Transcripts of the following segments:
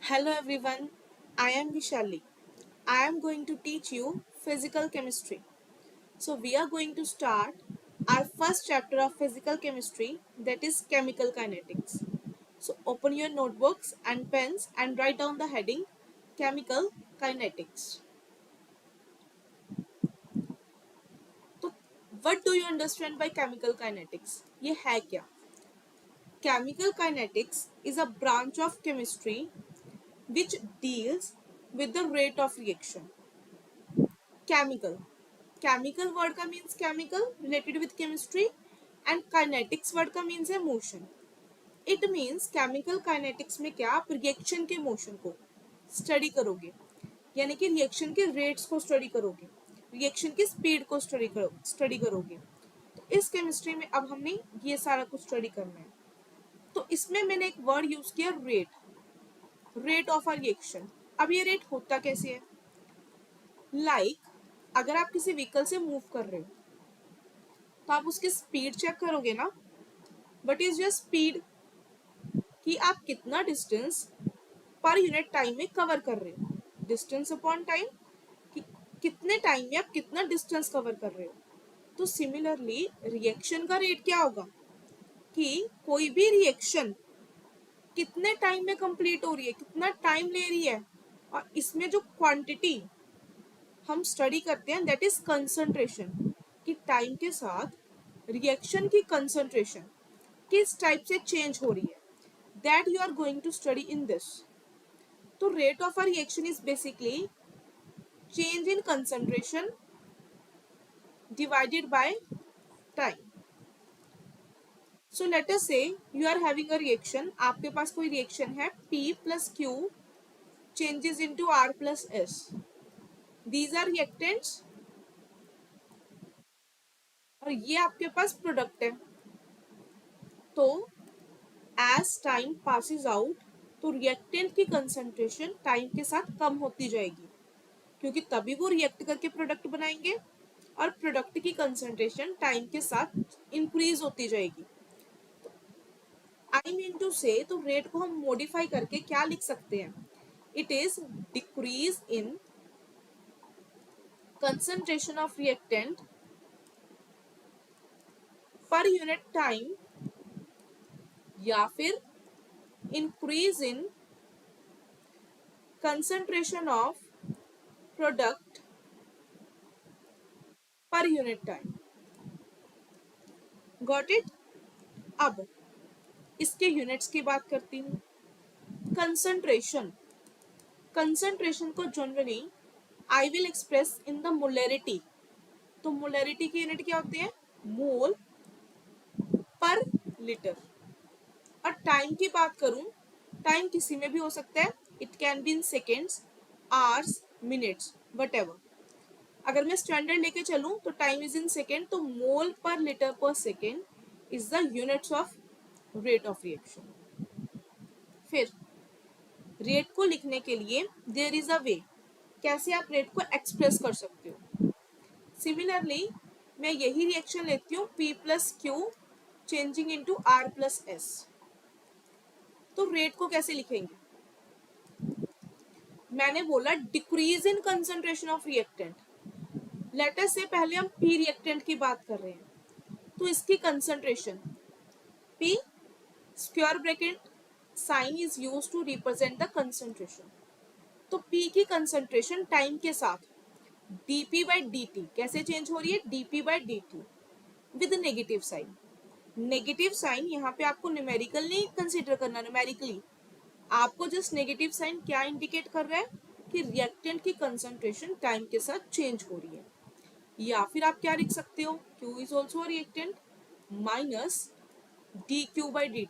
Hello everyone, I am Vishali. I am going to teach you physical chemistry. So we are going to start our first chapter of physical chemistry, that is chemical kinetics. So open your notebooks and pens and write down the heading chemical kinetics. तो what do you understand by chemical kinetics? ये है क्या? Chemical kinetics is a branch of chemistry which deals with the rate of reaction. Chemical word का means chemical related with chemistry and kinetics word का means है motion. It means chemical kinetics में क्या आप reaction के motion को study करोगे, यानी कि रिएक्शन के रेट्स को स्टडी करोगे, रिएक्शन की स्पीड को स्टडी करोगे. तो इस केमिस्ट्री में अब हमने ये सारा कुछ स्टडी करना है. तो इसमें मैंने एक वर्ड यूज किया rate, rate of a reaction. अब ये रेट होता कैसे है? लाइक अगर आप किसी व्हीकल से मूव कर रहे हो तो आप उसकी स्पीड चेक करोगे ना. What is your speed? कि आप कितना डिस्टेंस पर यूनिट टाइम में कवर कर रहे हो. डिस्टेंस अपॉन टाइम, कि कितने टाइम में आप कितना डिस्टेंस कवर कर रहे हो. तो सिमिलरली रिएक्शन का रेट क्या होगा कि कोई भी रिएक्शन कितने टाइम में कंप्लीट हो रही है, कितना टाइम ले रही है. और इसमें जो क्वांटिटी हम स्टडी करते हैं दैट इज कंसंट्रेशन, कि टाइम के साथ रिएक्शन की कंसंट्रेशन किस टाइप से चेंज हो रही है, that you are going to study in this. तो rate of a reaction is basically change in concentration divided by time. So let us say you are having a reaction, आपके पास कोई reaction है P plus Q changes into R plus S. These are reactants और ये आपके पास product है. तो एज टाइम पासिस आउट तो रिएक्टेंट की कंसंट्रेशन टाइम के साथ कम होती जाएगी, क्योंकि तभी वो रिएक्ट करके प्रोडक्ट बनाएंगे और प्रोडक्ट की कंसंट्रेशन टाइम के साथ इंक्रीज होती जाएगी. आई मीन टू से तो रेट को हम मॉडिफाई करके क्या लिख सकते हैं? It is decrease in concentration of reactant per unit time या फिर increase in concentration of product per unit time. Got it? अब इसके यूनिट्स की बात करती हूँ. कंसंट्रेशन, कंसंट्रेशन को generally I will express in the molarity. तो मोलैरिटी की यूनिट क्या होती है? मोल पर लीटर. और टाइम की बात करूं, टाइम किसी में भी हो सकता है. It can be in seconds, hours, minutes, what अगर मैं स्टैंडर्ड लेके चलूं तो टाइम इज इन सेकेंड. तो मोल पर लीटर पर second is the units of rate of reaction. फिर रेट को लिखने के लिए देयर इज अ वे, कैसे आप रेट को एक्सप्रेस कर सकते हो. सिमिलरली मैं यही रिएक्शन लेती हूँ P plus Q changing into R plus S. तो रेट को कैसे लिखेंगे? मैंने बोला decrease in concentration of reactant. Late us से पहले हम P रिएक्टेंट की बात कर रहे हैं, तो इसकी concentration P square bracket sign is used to represent the concentration. तो P की कंसंट्रेशन टाइम के साथ dP बाई dt कैसे चेंज हो रही है? dP by dt with negative sign. Negative sign यहाँ पे आपको न्यूमेरिकल नहीं कंसिडर करना, न्यूमेरिकली आपको जस्ट नेगेटिव साइन क्या इंडिकेट कर रहा है कि रिएक्टेंट की कंसंट्रेशन टाइम के साथ चेंज हो रही है. या फिर आप क्या लिख सकते हो? Q is also reactant minus dQ by dt,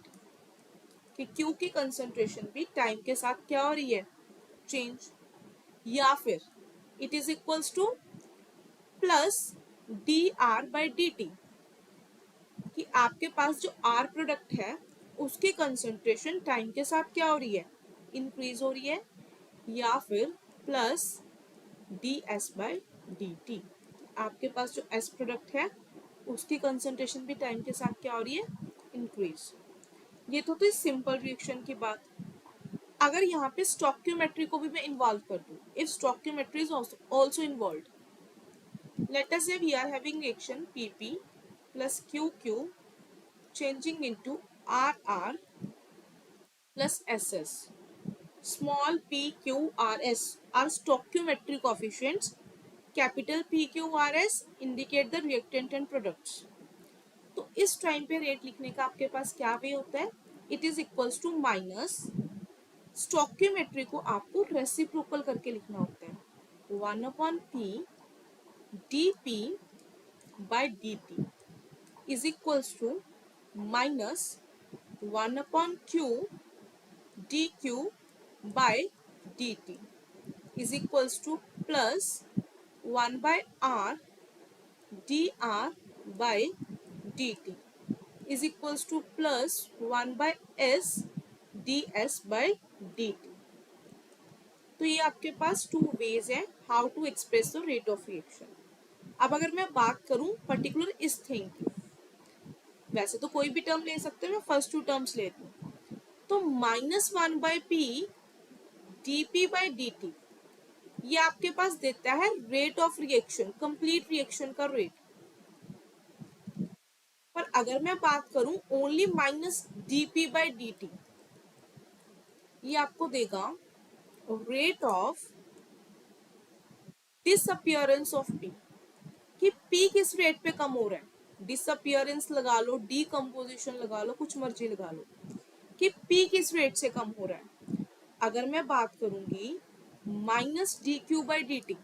कि Q की कंसंट्रेशन भी टाइम के साथ क्या हो रही है? चेंज. या फिर it is equals to plus dR by dt, कि आपके पास जो R प्रोडक्ट है उसकी कंसंट्रेशन टाइम के साथ क्या हो रही है? इंक्रीज हो रही है. या फिर प्लस ds बाई dt, आपके पास जो S प्रोडक्ट है उसकी कंसंट्रेशन भी टाइम के साथ क्या हो रही है? इंक्रीज. ये तो थी सिंपल रिएक्शन की बात. अगर यहाँ पे स्टोक्योमेट्री को भी मैं इन्वॉल्व कर दूँ, if stoichiometry is also involve, let us say we are having reaction PP plus QQ changing into RR plus SS. Small p, q, r, s are stoichiometric coefficients. Capital P, Q, R, S indicate the reactant and products. तो इस time पे rate लिखने का आपके पास क्या वे होता है? It is equals to minus, stoichiometry को आपको रेसिप्रोकल करके लिखना होता है, 1/p dp by dt is equals to minus 1/q dq by dt is equals to plus 1 by r dr by dt is equals to plus 1 by s ds by dt. तो ये आपके पास two ways है how to express the rate of reaction. अब अगर मैं बात करूं पर्टिकुलर इस थिंग की, वैसे तो कोई भी टर्म ले सकते हैं, मैं फर्स्ट टू टर्म्स लेती हूँ. तो -1/p dp बाई dt ये आपके पास देता है rate of reaction, complete reaction का रेट. पर अगर मैं बात करूं only minus dp by dt, ये आपको देगा rate of disappearance of p, कि p किस रेट पे कम हो रहा है. डिसअपियरेंस लगा लो, डीकम्पोजिशन लगा लो, कुछ मर्जी लगा लो, कि p किस रेट से कम हो रहा है. अगर मैं बात करूंगी minus D Q by D T,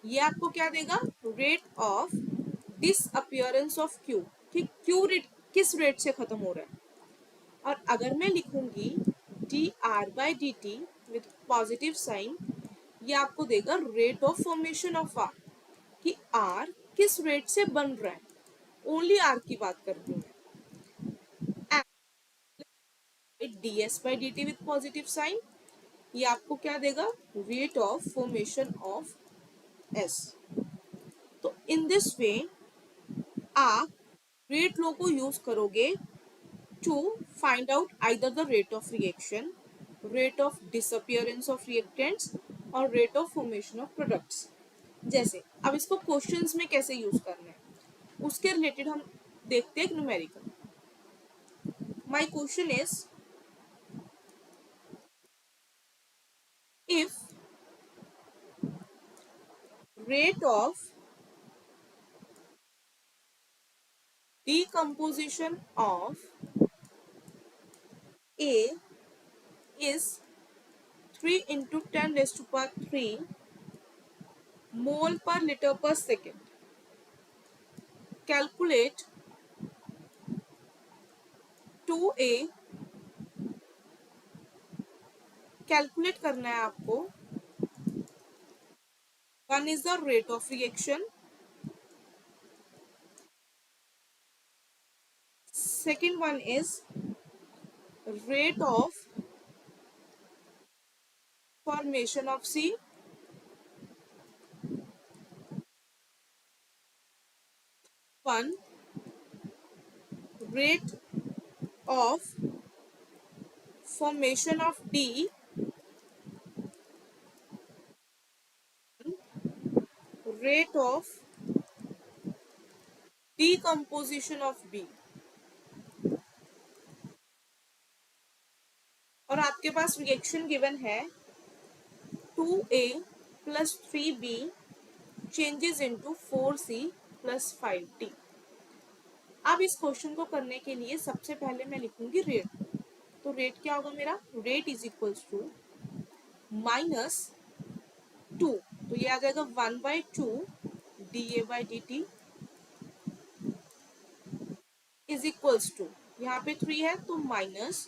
ये आपको क्या देगा? Rate of disappearance of Q, कि क्यू रेट किस रेट से खत्म हो रहा है. और अगर मैं लिखूंगी D R by D T with positive sign, ये आपको देगा rate of formation of R, कि आर किस रेट से बन रहा है. ओनली आर की बात करती हूँ. D S by D T with positive sign, ये आपको क्या देगा? Rate of formation of S. तो इन दिस वे आप रेट लॉ को यूज करोगे to find out either the rate of reaction, rate of disappearance of reactants और rate of formation of products. जैसे अब इसको क्वेश्चंस में कैसे यूज करना है उसके रिलेटेड हम देखते हैं numerical. My question is, if rate of decomposition of A is 3 into 10 raised to power 3 mole per liter per second, calculate 2A, calculate करना है आपको. One is the rate of reaction, second one is rate of formation of C, one rate of formation of D, rate of decomposition of B. और आपके पास reaction given है 2A plus 3B changes into 4C plus 5D. अब इस question को करने के लिए सबसे पहले मैं लिखूंगी रेट. तो रेट क्या होगा मेरा? Rate is equals to minus 2, तो ये आ जाएगा 1/2 dA by dt is equals to, यहाँ पे 3 है तो minus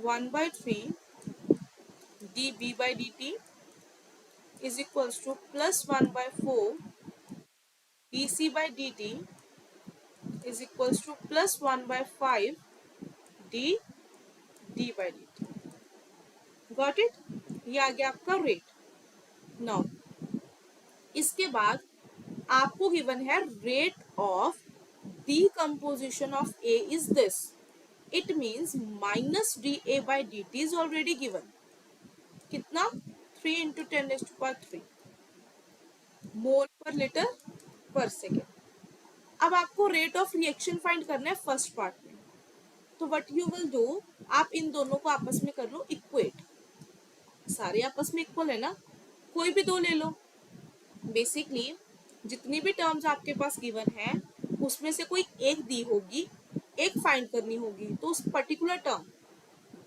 1/3 dB by dt is equals to plus 1/4 dC by dt is equals to plus 1/5 d by dt. Got it? ये आ गया आपका रेट. नाउ इसके बाद आपको गिवन है rate of decomposition of A is this. It means minus D A by D T is already given. कितना? 3 into 10⁻³ mole पर litre पर सेकेंड. अब आपको रेट ऑफ रिएक्शन फाइंड करना है फर्स्ट पार्ट में. तो व्हाट यू विल डू, आप इन दोनों को आपस में कर लो इक्वेट. सारे आपस में इक्वल है ना, कोई भी दो ले लो. बेसिकली जितनी भी टर्म्स आपके पास गिवन है उसमें से कोई एक दी होगी, एक फाइंड करनी होगी. तो उस particular term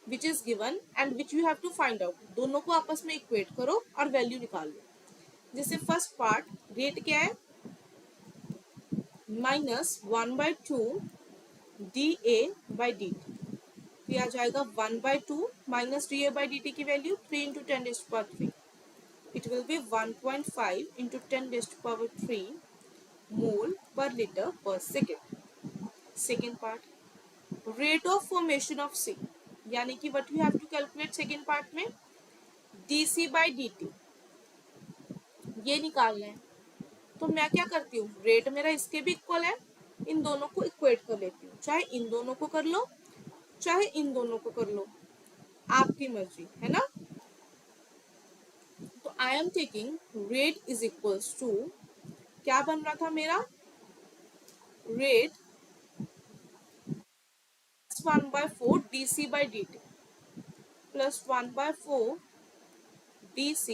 which is given and which you have to find out, दोनों को आपस में इक्वेट करो और वैल्यू निकाल लो. जैसे फर्स्ट पार्ट रेट क्या है, -1/2 D A by D t. तो आ जाएगा 1/2 minus D A by D T की value 3 into 10⁻³. It will be 1.5 into 10⁻³ mole per liter per second. Second part, rate of formation of C, यानी कि what we have to calculate second part में dc by dt ये निकालना है. तो मैं क्या करती हूँ, रेट मेरा इसके भी इक्वल है, इन दोनों को इक्वेट कर लेती हूँ. चाहे इन दोनों को कर लो चाहे इन दोनों को कर लो, आपकी मर्जी है ना. तो I am taking rate is equals to, क्या बन रहा था मेरा, rate 1/4 dc by dt plus 1/4 dc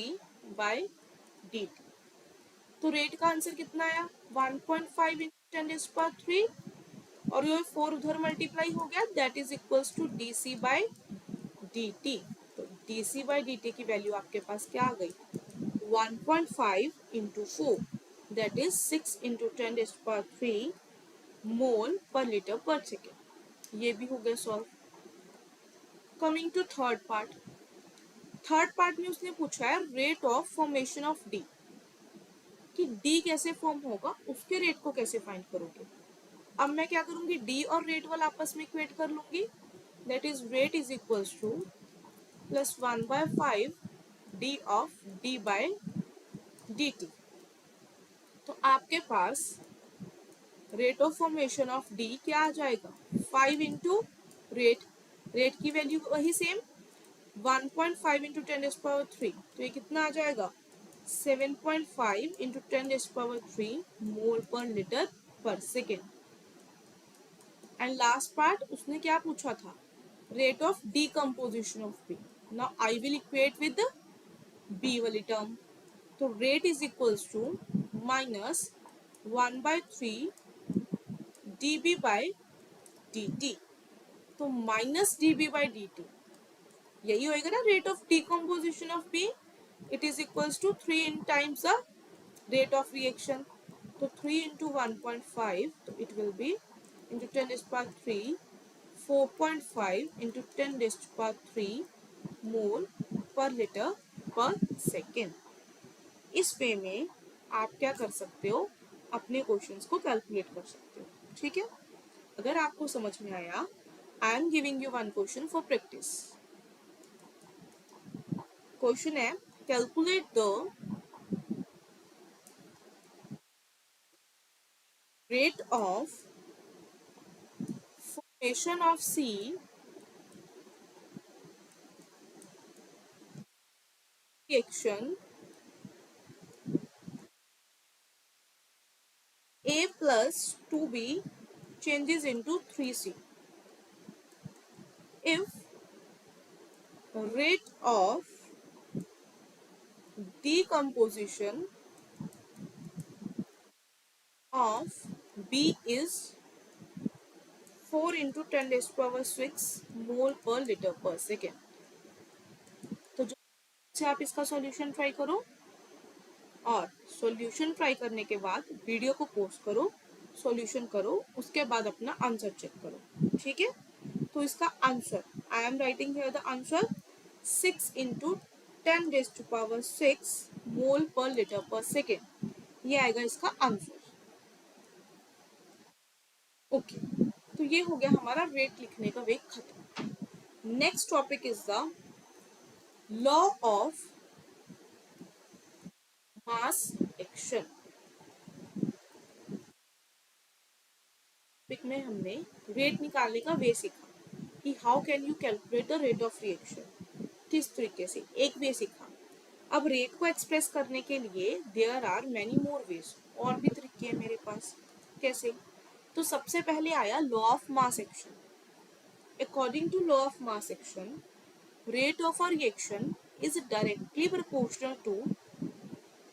by dt. तो रेट का आंसर कितना आया, 1.5 इंटू 10⁻³ और ये 4 उधर मल्टीप्लाई हो गया, that is equals to dc by dt. तो dc by dt की वैल्यू आपके पास क्या आ गई, 1.5 into 4 that is 6 into 10⁻³ mole पर लीटर पर सेकेंड. ये भी हो गया solve. Coming to third part. Third part में उसने पूछा है rate of formation of D, कि डी कैसे फॉर्म होगा, उसके रेट को कैसे फाइंड करोगे. अब मैं क्या करूंगी, डी और रेट वाला आपस में इक्वेट कर लूंगी. That is rate is equals to plus 1/5 d of D by d t. तो आपके पास rate of formation of D क्या आ जाएगा, 5 इंटू रेट, रेट की वैल्यू वही सेम 1.5 इंटू 10⁻³. तो ये कितना आ जाएगा, 7.5 इंटू 10⁻³ मोल पर लीटर पर सेकेंड. एंड लास्ट पार्ट उसने क्या पूछा था, rate of decomposition of B. Now I will equate with B वाली टर्म. तो rate is equals to -1/3 dB by dt. तो माइनस dB बाई dt यही होएगा ना rate of decomposition of B. It is equals to 3 times the rate of reaction. तो 3 into 1.5, तो it will be into 10⁻³ 4.5 into 10⁻³ mole पर litre पर second. इस वे में आप क्या कर सकते हो, अपने क्वेश्चंस को कैलकुलेट कर सकते हो. ठीक है, अगर आपको समझ में आया, I am giving you one question for practice. Question है, calculate the rate of formation of C reaction A plus 2B changes into 3C. If rate of decomposition of B is 4 into 10⁻⁶ मोल पर litre पर second. तो जो से आप इसका solution try करो और सॉल्यूशन ट्राई करने के बाद वीडियो को पोस्ट करो, सॉल्यूशन करो, उसके बाद अपना आंसर चेक करो. ठीक है, तो इसका answer I am writing here the answer 6 into 10⁻⁶ मोल पर लीटर पर सेकेंड. ये आएगा इसका आंसर. ओके, तो ये हो गया हमारा रेट लिखने का वे खत्म. Next topic is the law of mass action. Topic में हमने रेट निकालने का वे सीखा. कि how can you calculate the rate of reaction, किस तरीके से, एक वे सीखा। अब रेट को एक्सप्रेस करने के लिए there are many more ways, और भी तरीके हैं मेरे पास। कैसे? तो सबसे पहले आया law of mass action. According to law of mass action, rate of a reaction is directly proportional to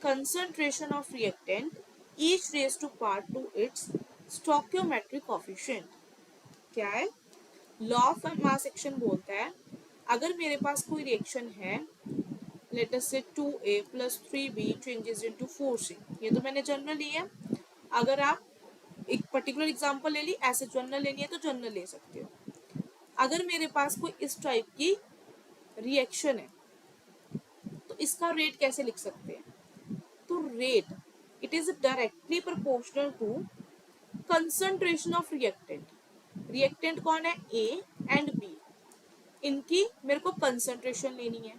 concentration of reactant each raised to power to its stoichiometric coefficient। क्या है? लॉ ऑफ मास एक्शन बोलता है अगर मेरे पास कोई reaction है, late us से 2A + 3B changes into 4C, ये तो मैंने जनरल ली है। अगर आप एक पर्टिकुलर एग्जांपल ले ली, ऐसे जनरल लेनी है तो जनरल ले सकते हो। अगर मेरे पास कोई इस टाइप की रिएक्शन है तो इसका रेट कैसे लिख सकते हैं? तो rate, it is directly proportional to concentration of reactant. Reactant कौन है? ए एंड बी, इनकी मेरे को कंसंट्रेशन लेनी है।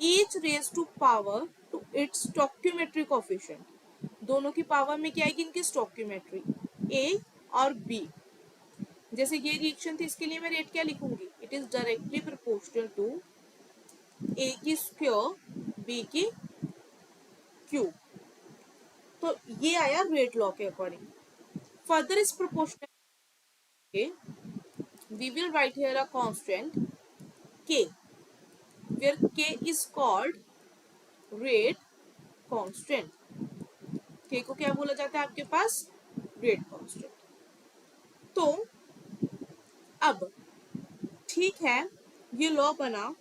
Each raised to power to its stoichiometric coefficient, दोनों की पावर में क्या आएगी? इनकी स्टोइकियोमेट्री, ए और बी। जैसे ये रिएक्शन थी, इसके लिए मैं रेट क्या लिखूंगी? It is directly proportional to A की स्क्वायर बी की क्यूब। तो ये आया रेट लॉ के अकॉर्डिंग। फर्दर इस proportional we will write here a constant k, where k is called rate constant। k को क्या बोला जाता है आपके पास? Rate constant. तो अब ठीक है, ये लॉ बना,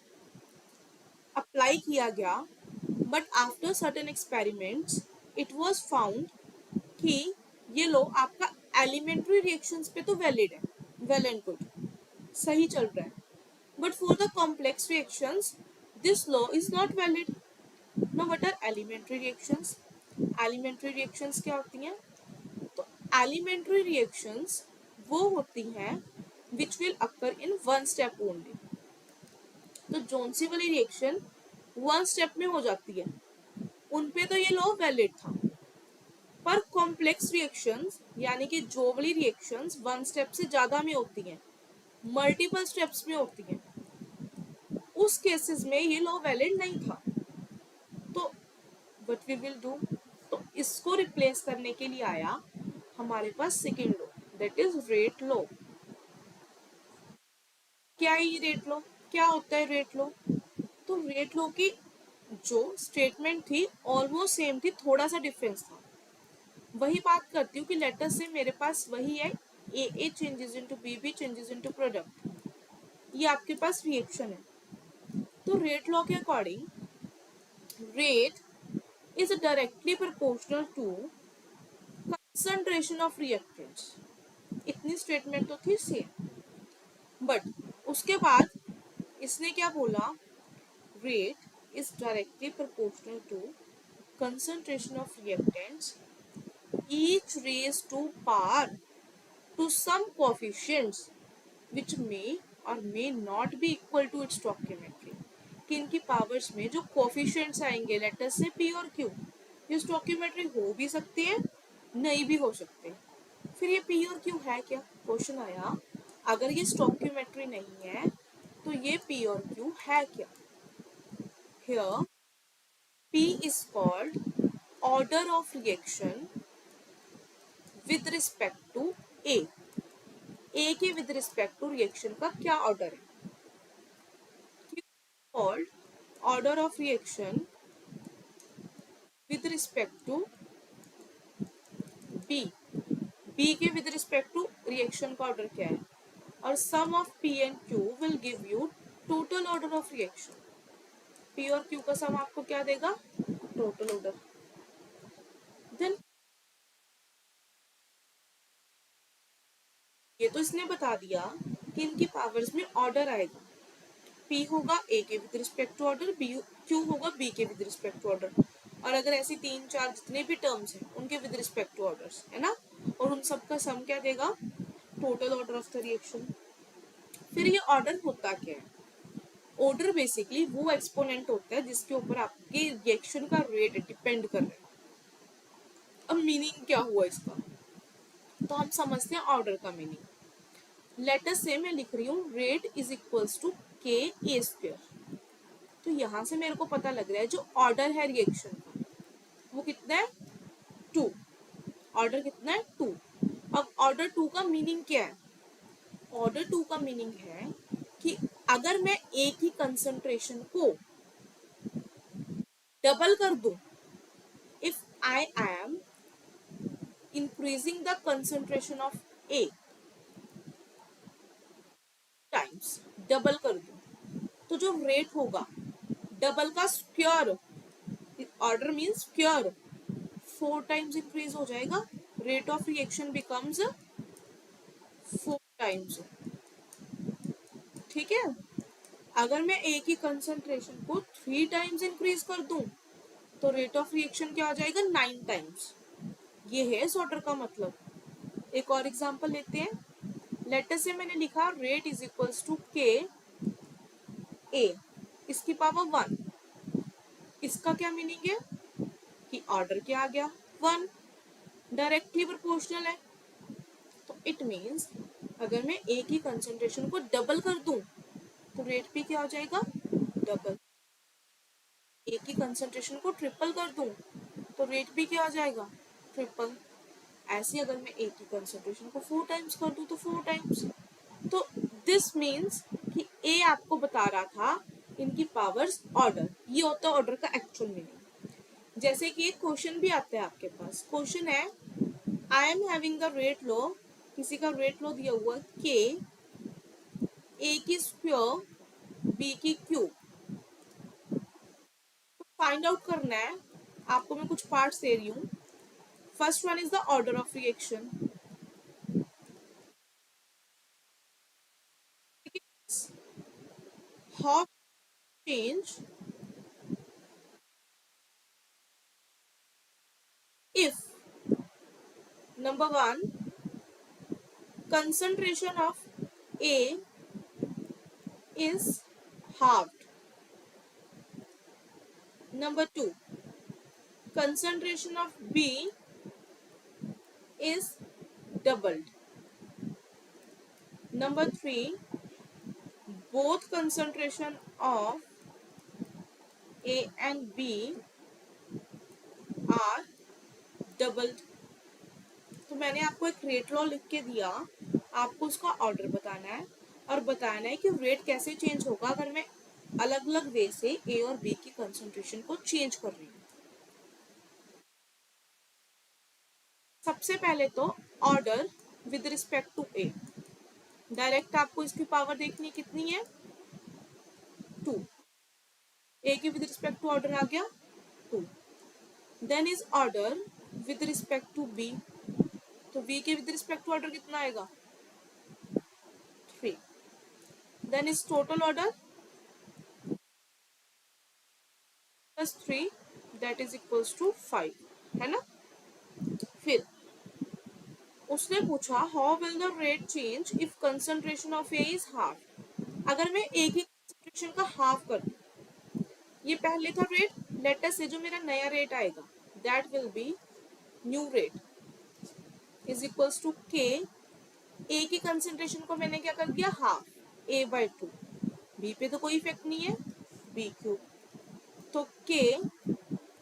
अप्लाई किया गया, but after certain experiments it was found कि ये लॉ आपका एलिमेंट्री रिएक्शंस पे तो वैलिड है, वेल एंड गुड, सही चल रहा है, but for the complex reactions this law is not valid. Now what are elementary reactions? Elementary reactions क्या होती हैं? तो एलिमेंट्री रिएक्शंस वो होती हैं which will occur in one step only. तो जौन सी वाली रिएक्शन वन स्टेप में हो जाती है उन पे तो ये लॉ वैलिड था, पर कॉम्प्लेक्स रिएक्शंस यानी कि जो वाली रिएक्शंस वन स्टेप से ज्यादा में होती हैं, मल्टीपल स्टेप्स में होती हैं, उस केसेस में ये लॉ वैलिड नहीं था। तो व्हाट वी विल डू, तो इसको रिप्लेस करने के लिए आया हमारे पास second law, that is rate law. क्या है ये रेट लॉ? क्या होता है रेट लॉ? तो रेट लॉ की जो स्टेटमेंट थी ऑलमोस्ट सेम थी, थोड़ा सा डिफरेंस था। वही बात करती हूँ कि लेटर से मेरे पास वही है, A changes into B changes into product, ये आपके पास रिएक्शन है। तो रेट लॉ के according rate is directly proportional to concentration of reactants. इतनी स्टेटमेंट तो थी सेम, बट उसके बाद इसने क्या बोला? Rate is directly proportional to concentration of reactants each raised to power to some coefficients which may or may not be equal to its stoichiometry। किन की पावर्स में जो कोफिशिएंट्स आएंगे, लेटर से पी और क्यू, ये स्टोइकियोमेट्री हो भी सकते हैं, नहीं भी हो सकते। फिर ये पी और क्यू है क्या? क्वेश्चन आया, अगर ये स्टोइकियोमेट्री नहीं है तो ये पी और क्यू है क्या? Here P is called order of reaction with respect to A. A के विद रिस्पेक्ट टू रिएक्शन का क्या ऑर्डर है? Called order of reaction with respect to B. B के विद रिस्पेक्ट टू रिएक्शन का order क्या है? और sum of P and Q will give you total order of reaction. P और Q का सम आपको क्या देगा? Total order. देन ये तो इसने बता दिया कि इनकी पावर्स में ऑर्डर आएगा, P होगा A के with respect to order, Q होगा B के विद रिस्पेक्ट टू ऑर्डर, और अगर ऐसे 3-4 जितने भी टर्म्स हैं उनके विद रिस्पेक्ट टू ऑर्डर्स है ना, और उन सब का सम क्या देगा? Total order of the reaction. फिर ये ऑर्डर होता क्या है? ऑर्डर बेसिकली वो एक्सपोनेंट होता है जिसके ऊपर आपके रिएक्शन का रेट डिपेंड कर रहा है। अब मीनिंग क्या हुआ इसका? तो हम समझते हैं ऑर्डर का मीनिंग। लेट अस से मैं लिख रही हूँ rate is equals to k A square. तो यहां से मेरे को पता लग रहा है जो ऑर्डर है रिएक्शन का वो कितना है, 2। ऑर्डर कितना है, 2। अब ऑर्डर 2 का मीनिंग क्या है? ऑर्डर 2 का मीनिंग है कि अगर मैं एक ही कंसंट्रेशन को डबल कर दूं, if I M increasing the concentration of A times, double कर दूं, तो जो रेट होगा डबल का square, order means square, 4 times increase हो जाएगा। Rate of reaction becomes 4 times. ठीक है। अगर मैं एक ही कंसंट्रेशन को 3 टाइम्स इंक्रीज कर दूं तो रेट ऑफ रिएक्शन क्या हो जाएगा, 9 टाइम्स। ये है इस ऑर्डर का मतलब। एक और एग्जांपल लेते हैं। लेटर से मैंने लिखा rate is equals to k ए, इसकी पावर 1। इसका क्या मीनिंग है कि ऑर्डर क्या आ गया, 1, डायरेक्टली प्रोपोर्शनल है। तो इट मीन्स अगर मैं एक ही कंसंट्रेशन को डबल कर दूं तो रेट भी क्या हो जाएगा, डबल। एक ही कंसंट्रेशन को ट्रिपल कर दूं तो रेट भी क्या हो जाएगा, ट्रिपल। ऐसे अगर मैं एक ही कंसंट्रेशन को 4 टाइम्स कर दूं तो 4 टाइम्स। तो दिस मीन्स कि ए आपको बता रहा था इनकी पावर्स ऑर्डर, ये होता है ऑर्डर का एक्चुअल मीनिंग। जैसे कि एक क्वेश्चन भी आता है आपके पास, क्वेश्चन है I am having the rate law, किसी का रेट लॉ दिया हुआ के ए की स्क्वायर बी की क्यूब, फाइंड आउट करना है। आपको मैं कुछ पार्ट्स दे रही हूँ। First one is the order of reaction. How change if number one concentration of A is halved, number two concentration of B is doubled, number three both concentration of A and B are doubled। तो मैंने आपको एक rate law लिख के दिया, आपको उसका order बताना है और बताना है कि रेट कैसे चेंज होगा अगर मैं अलग अलग वे से ए और बी की कंसंट्रेशन को चेंज कर रही हूँ। सबसे पहले तो order with respect to A, direct आपको इसकी पावर देखनी कितनी है, 2। ए की विद रिस्पेक्ट टू ऑर्डर आ गया 2। Then is order with respect to B, तो बी के विद रिस्पेक्ट टू ऑर्डर कितना आएगा, 3। Then is total order plus 3 that is equals to 5, है ना। फिर उसने पूछा how will the rate change if concentration of A is half. अगर मैं एक ही कंसंट्रेशन का हाफ कर दूं, ये पहले था रेट, लेटर से जो मेरा नया रेट आएगा that will be new rate is equals to k. A की कंसंट्रेशन को मैंने क्या कर दिया, हाफ, ए बाई 2। बी पे तो कोई इफेक्ट नहीं है, बी क्यूब। तो के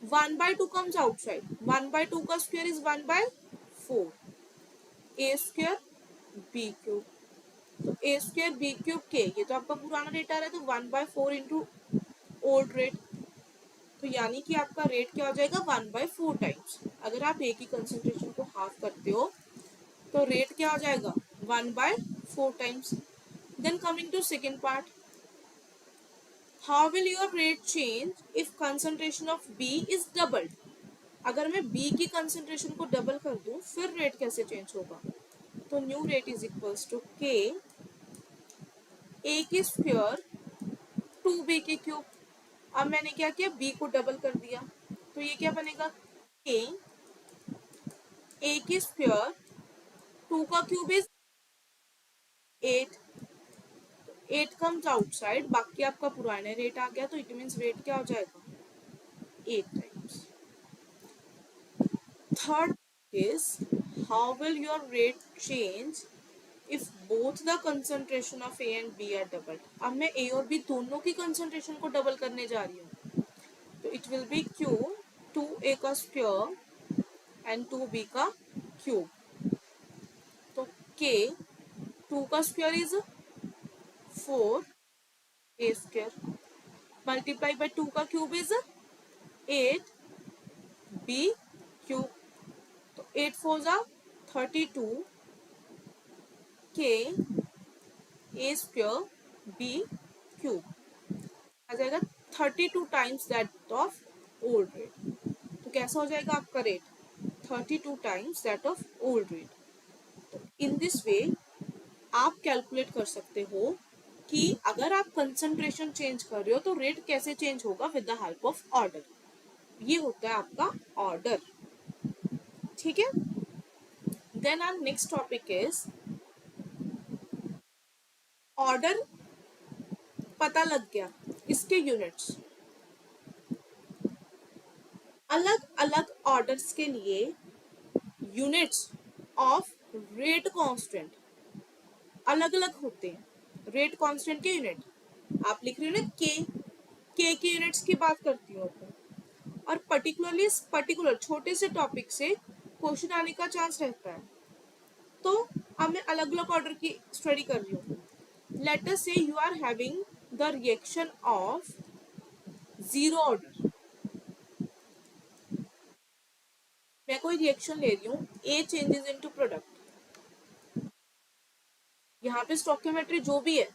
1/2 कम्स आउटसाइड, 1/2 का square is 1/4, A square B cube. तो ए स्क्वायर बी क्यूब के, ये तो आपका पुराना रेट आ रहा है, तो 1/4 इंटू ओल्ड रेट। तो यानी कि आपका रेट क्या हो जाएगा, 1/4 टाइम्स। अगर आप एक ही कंसंट्रेशन को हाफ करते हो तो रेट क्या हो जाएगा, 1/4 times. Then coming to second part, how will your rate change if concentration of B is doubled. अगर मैं बी की कंसंट्रेशन को डबल कर दूं फिर रेट कैसे चेंज होगा, तो new rate is equals to k A की स्क्वायर 2b की क्यूब। अब मैंने क्या किया, b को डबल कर दिया, तो ये क्या बनेगा, k a की स्क्वायर 2 का क्यूब इज 8, 8 कम्स आउटसाइड, बाकी आपका पुराना रेट आ गया, तो इट मीन्स रेट क्या हो जाएगा, 8 times. Third is how will your rate change if both the concentration of A and B are double, अब मैं ए और बी दोनों की कंसंट्रेशन को डबल करने जा रही हूँ, तो it will B Q 2a का स्क्वायर एंड 2b का क्यूब। तो k 2 का square is 4a square multiply by 2 का क्यूब इज 8b क्यूब। तो 8 4 जा 32 k a square b cube आ जाएगा 32 times that of old rate. तो कैसा हो जाएगा आपका रेट? 32 times that of old rate. In this way आप कैलकुलेट कर सकते हो कि अगर आप कंसंट्रेशन चेंज कर रहे हो तो रेट कैसे चेंज होगा with the help of order. ये होता है आपका ऑर्डर। ठीक है। Then our next topic is order. पता लग गया इसके यूनिट्स। अलग अलग ऑर्डर्स के लिए यूनिट्स ऑफ रेट कांस्टेंट अलग अलग होते हैं। रेट कांस्टेंट के यूनिट आप लिख रहे हो ना, के की यूनिट्स की बात करती हूँ आपको, और पर्टिकुलरली पर्टिकुलर छोटे से टॉपिक से क्वेश्चन आने का चांस रहता है। तो अब मैं अलग अलग ऑर्डर की स्टडी कर रही हूँ। Let us say you are having the reaction of zero order. मैं कोई रिएक्शन ले रही हूँ, ए चेंजेस इनटू प्रोडक्ट। यहाँ पे स्टोइकियोमेट्री जो भी है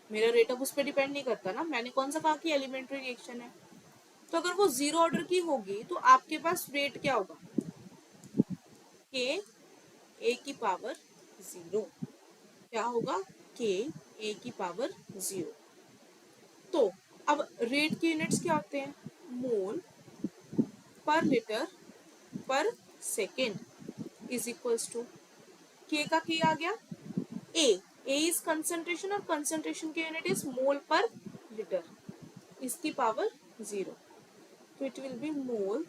मेरा रेट ऑफ उस पर डिपेंड नहीं करता ना, मैंने कौन सा कहा कि एलिमेंट्री रिएक्शन है। तो अगर वो जीरो ऑर्डर की होगी तो आपके पास रेट क्या होगा? के ए की पावर जीरो। क्या होगा? के ए की पावर जीरो। तो अब रेट के यूनिट्स क्या होते हैं? मोल पर लीटर पर सेकेंड इज इक्वल्स टू के का के आ गया ए इज कंसंट्रेशन और कंसंट्रेशन की यूनिट इज मोल पर लीटर, इसकी पावर जीरो। तो इट विल बी मोल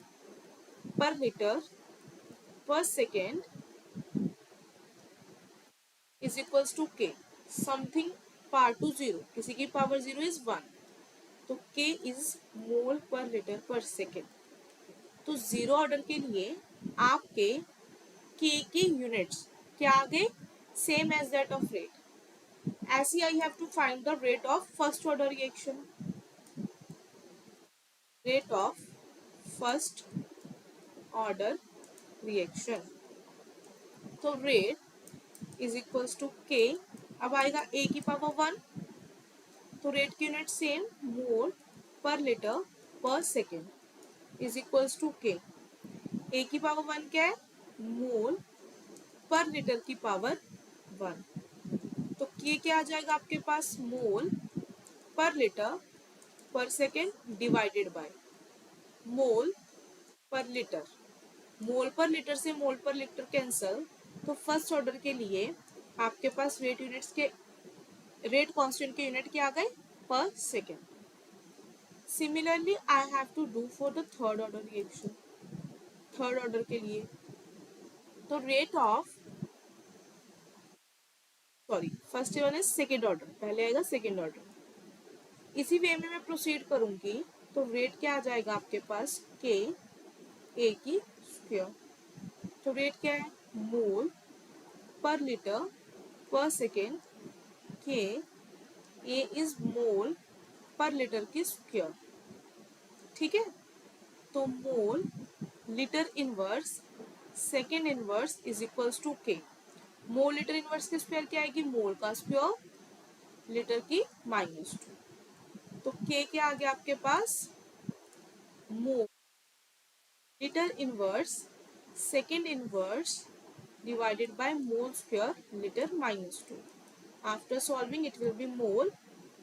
पर लीटर पर सेकेंड इज इक्वल्स टू के समथिंग पावर टू जीरो, किसी की पावर जीरो इज वन। तो के इज मोल पर लीटर पर सेकेंड। तो जीरो ऑर्डर के लिए आपके के यूनिट्स क्या आ गए? Same as that of rate. ऐसे I have to find the rate of first order reaction. Rate of first order reaction, तो rate is equals to K. अब आएगा ए की पावर वन, तो रेट की यूनिट सेम मोल पर litre पर second is equals to k. A की power one क्या है? मोल पर लीटर की पावर वन। तो के क्या आ जाएगा आपके पास? मोल पर लीटर पर सेकेंड डिवाइडेड बाय मोल पर लीटर। मोल पर लीटर से मोल पर लीटर कैंसल, तो फर्स्ट ऑर्डर के लिए आपके पास रेट यूनिट्स के रेट कांस्टेंट के यूनिट क्या आ गए? Per second. Similarly I have to do for the third order reaction. Third order के लिए तो rate of first one is second order, पहले आएगा सेकेंड ऑर्डर। इसी वे में मैं प्रोसीड करूंगी, तो रेट क्या आ जाएगा आपके पास? के ए की स्क्वायर। तो रेट क्या है? मोल पर लीटर पर सेकेंड के ए इज मोल पर लीटर की स्क्वायर। ठीक है। तो mole litre inverse second inverse is equals to K. Mole litre inverse की स्क्वायर क्या आएगी? मोल का स्क्वायर लीटर की माइनस टू। तो के क्या आ गया आपके पास? Mole litre inverse second inverse divided by mole square liter minus 2. After solving it will be mole.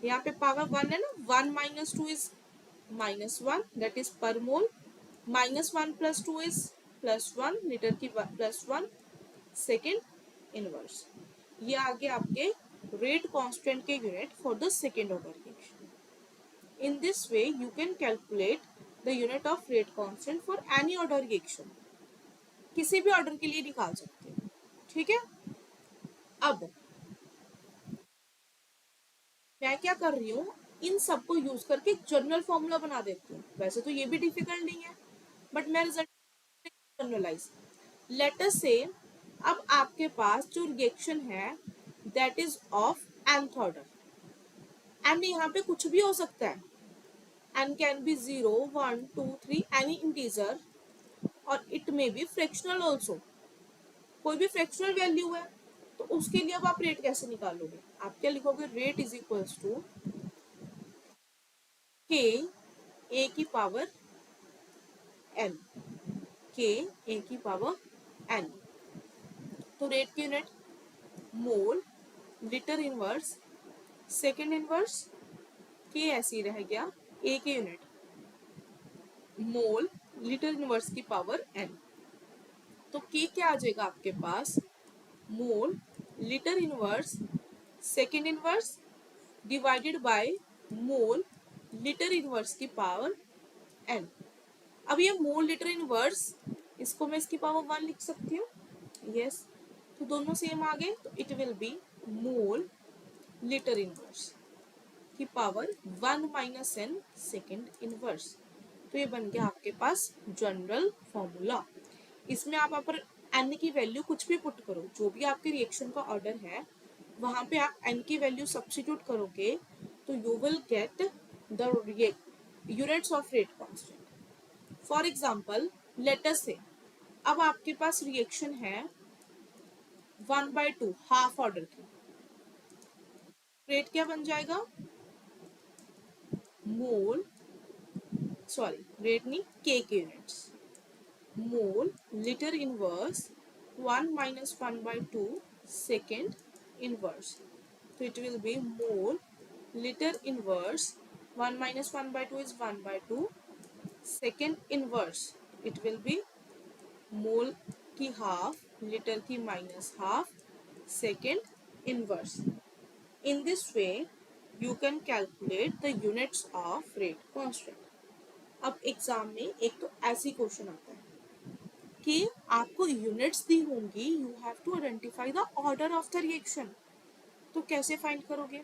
यहाँ पे पावर वन है ना, one minus two is minus one, that is per mole. Minus one plus two is plus one, litre की plus one second inverse. ये आगे आपके rate constant के unit for the second order reaction. In this way you can calculate the unit of rate constant for any order reaction. किसी भी order के लिए निकाल सकते हैं। ठीक है। अब मैं क्या कर रही हूँ, इन सबको यूज करके एक जनरल फॉर्मूला बना देती हूँ। वैसे तो ये भी डिफिकल्ट नहीं है, बट मैं रिजल्ट जनरलाइज। लेट अस से अब आपके पास जो रिएक्शन है that is of nth order, and यहाँ पे कुछ भी हो सकता है, n can be 0 1 2 3 any integer, और it may be fractional also, कोई भी फ्रैक्शनल वैल्यू है। तो उसके लिए अब आप रेट कैसे निकालोगे, आप क्या लिखोगे, rate is equals to k A की पावर n, के ए की पावर n। तो रेट की unit mole, litre inverse, second inverse, K ऐसे ही रह गया, ए की यूनिट मोल, लीटर इनवर्स की पावर n। तो के क्या आ जाएगा आपके पास, mole litre inverse second inverse divided by mole litre inverse की पावर n। अब ये मोल लीटर इनवर्स, इसको मैं इसकी पावर 1 लिख सकती हूँ, यस। तो दोनों सेम आ गए, तो it will be mole litre inverse की power 1 minus n second inverse. तो ये बन गया आपके पास जनरल फॉर्मूला। इसमें आप पर n की वैल्यू कुछ भी पुट करो, जो भी आपके रिएक्शन का ऑर्डर है वहां पे आप n की वैल्यू सब्स्टिट्यूट करोगे, तो you will get the units of rate constant. For example let us से अब आपके पास रिएक्शन है 1/2 हाफ ऑर्डर की, रेट क्या बन जाएगा, मोल, सॉरी रेट नहीं, के units, mole litre inverse 1 minus 1/2 second inverse. So it will be mole liter inverse 1 minus 1/2 is 1/2 second inverse. It will be mole की half, liter की minus half, second inverse. In this way you can calculate the units of rate constant. अब exam में एक तो ऐसी question आता है कि आपको यूनिट्स दी होंगी, you have to identify the order of the reaction. तो कैसे फाइंड करोगे,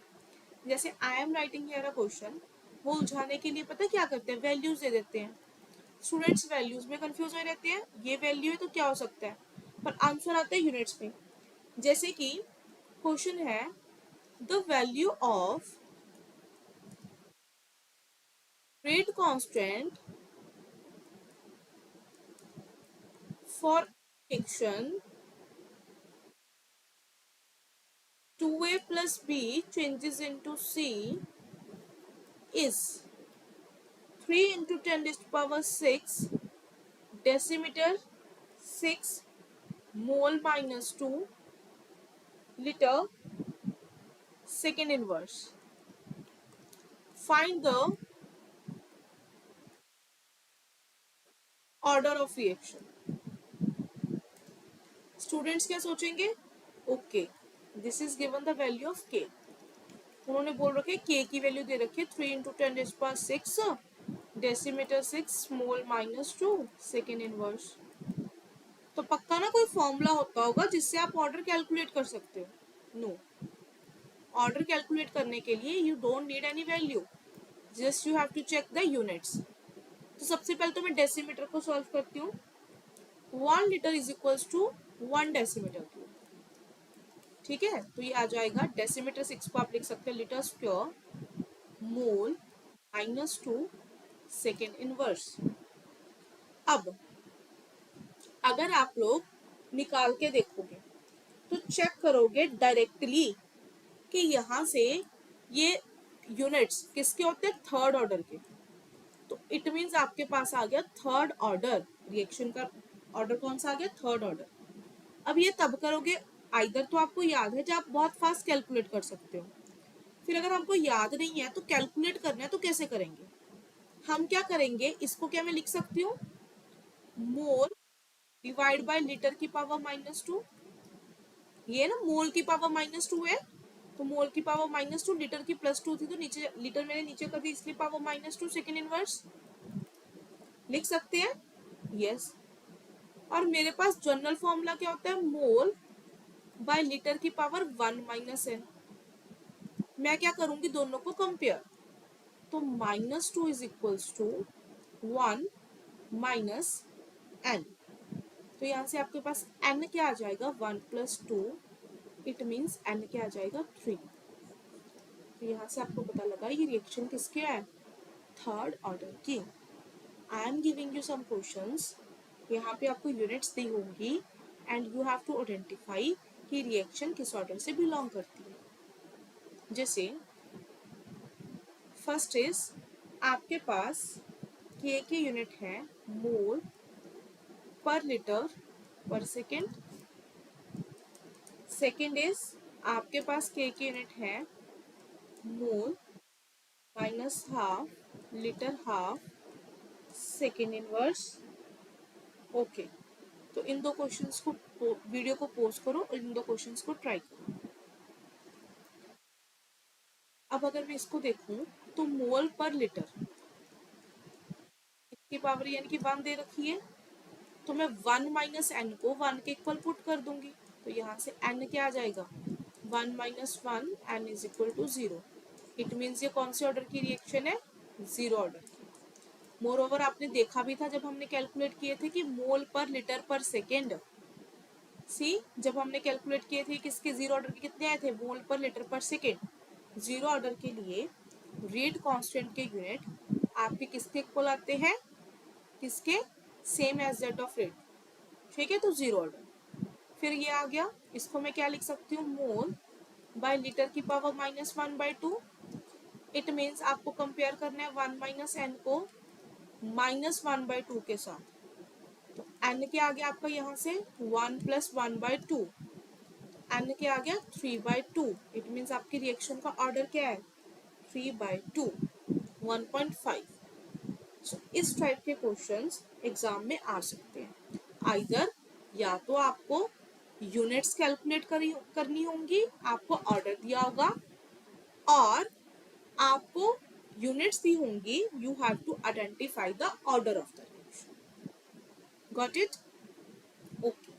जैसे I am writing here a question, वो उलझाने के लिए पता क्या करते हैं, वैल्यूज दे देते हैं। स्टूडेंट्स वैल्यूज में कंफ्यूज हो रहते हैं, ये वैल्यू है तो क्या हो सकता है, पर आंसर आता है यूनिट्स में। जैसे कि क्वेश्चन है the value of rate constant for reaction 2a plus b changes into c is 3 into 10 raised to power 6 decimeter 6 mole minus 2 liter second inverse. Find the order of reaction. Students क्या सोचेंगे, okay this is given the value of के, उन्होंने बोल रखे के की value दे रखी है 3 into 10 raised to power 6 decimetre 6 small minus 2 second inverse. तो पक्का ना कोई फॉर्मूला होता होगा जिससे आप ऑर्डर कैलकुलेट कर सकते हो। नो, ऑर्डर कैलकुलेट करने के लिए you don't need any value, just you have to check the units. तो सबसे पहले तो मैं डेसीमीटर को सॉल्व करती हूँ। 1 litre is equals to 1 decimetre cube, ठीक है। तो ये आ जाएगा डेसीमीटर 6 को आप लिख सकते हैं litre square mole minus 2 second inverse. अब अगर आप लोग निकाल के देखोगे तो चेक करोगे डायरेक्टली कि यहाँ से ये यूनिट्स किसके होते हैं, थर्ड ऑर्डर के। तो इट मीन्स आपके पास आ गया थर्ड ऑर्डर, रिएक्शन का ऑर्डर कौन सा आ गया, थर्ड ऑर्डर। अब ये तब करोगे आइदर तो आपको याद है, जब आप बहुत फास्ट कैलकुलेट कर सकते हो, फिर अगर हमको याद नहीं है तो कैलकुलेट करना है तो कैसे करेंगे, हम क्या करेंगे, इसको क्या मैं लिख सकती हूँ, मोल डिवाइड बाय लीटर की पावर माइनस 2, ये ना मोल की पावर माइनस 2 है, तो मोल की पावर माइनस 2, लीटर की प्लस 2 थी तो नीचे लीटर मैंने नीचे कर दी इसलिए पावर माइनस 2 सेकेंड इनवर्स लिख सकते हैं, यस। और मेरे पास जनरल फॉर्मूला क्या होता है, मोल बाय लीटर की पावर 1 माइनस n। मैं क्या करूंगी, दोनों को कंपेयर। तो -2 is equals to 1 minus n। तो यहाँ से आपके पास n क्या आ जाएगा, 1 + 2, इट मीन्स n क्या आ जाएगा, 3। तो यहाँ से आपको पता लगा ये रिएक्शन किसके है, थर्ड ऑर्डर की। I am giving you some questions, यहाँ पे आपको यूनिट्स दी होंगी and you have to identify कि रिएक्शन किस ऑर्डर से बिलोंग करती है। जैसे फर्स्ट इज, आपके पास के यूनिट है मोल पर लीटर पर सेकेंड। सेकेंड इज, आपके पास के यूनिट है mole minus half litre half second inverse. Okay, तो इन दो क्वेश्चंस को वीडियो को पॉज करो और इन दो क्वेश्चंस को ट्राई करो। अब अगर मैं इसको देखूं तो मोल पर लीटर, इसकी पावर यानी कि 1 दे रखी है, तो मैं 1 माइनस एन को 1 के इक्वल पुट कर दूंगी। तो यहाँ से एन क्या आ जाएगा, 1 minus 1, n is equal to 0। It means ये कौन से ऑर्डर की रिएक्शन है, 0 ऑर्डर की। मोर ओवर आपने देखा भी था जब हमने कैलकुलेट किए थे कि मोल पर लीटर पर सेकेंड, सी जब हमने कैलकुलेट किए थे किसके 0 ऑर्डर के कितने आए थे, मोल पर लीटर पर सेकेंड। 0 ऑर्डर के लिए रेट कांस्टेंट के यूनिट आपके किसके इक्वल आते हैं, किसके, same as that of rate. ठीक है, तो 0 ऑर्डर। फिर ये आ गया, इसको मैं क्या लिख सकती हूँ, मोल बाय लीटर की पावर -1/2। इट मीन्स आपको कंपेयर करना है 1 माइनस एन को -1/2 के साथ। तो एन के आ गया आपका यहाँ से 1 + 1/2, एन के आ गया 3/2। इट मीन्स आपकी रिएक्शन का ऑर्डर क्या है, 3/2, 1.5। सो इस टाइप के क्वेश्चंस एग्जाम में आ सकते हैं। आइदर या तो आपको यूनिट्स कैलकुलेट करनी होंगी, आपको ऑर्डर दिया होगा, और आपको यूनिट्स दी होंगी, you have to identify the order of the reaction. Got it, okay.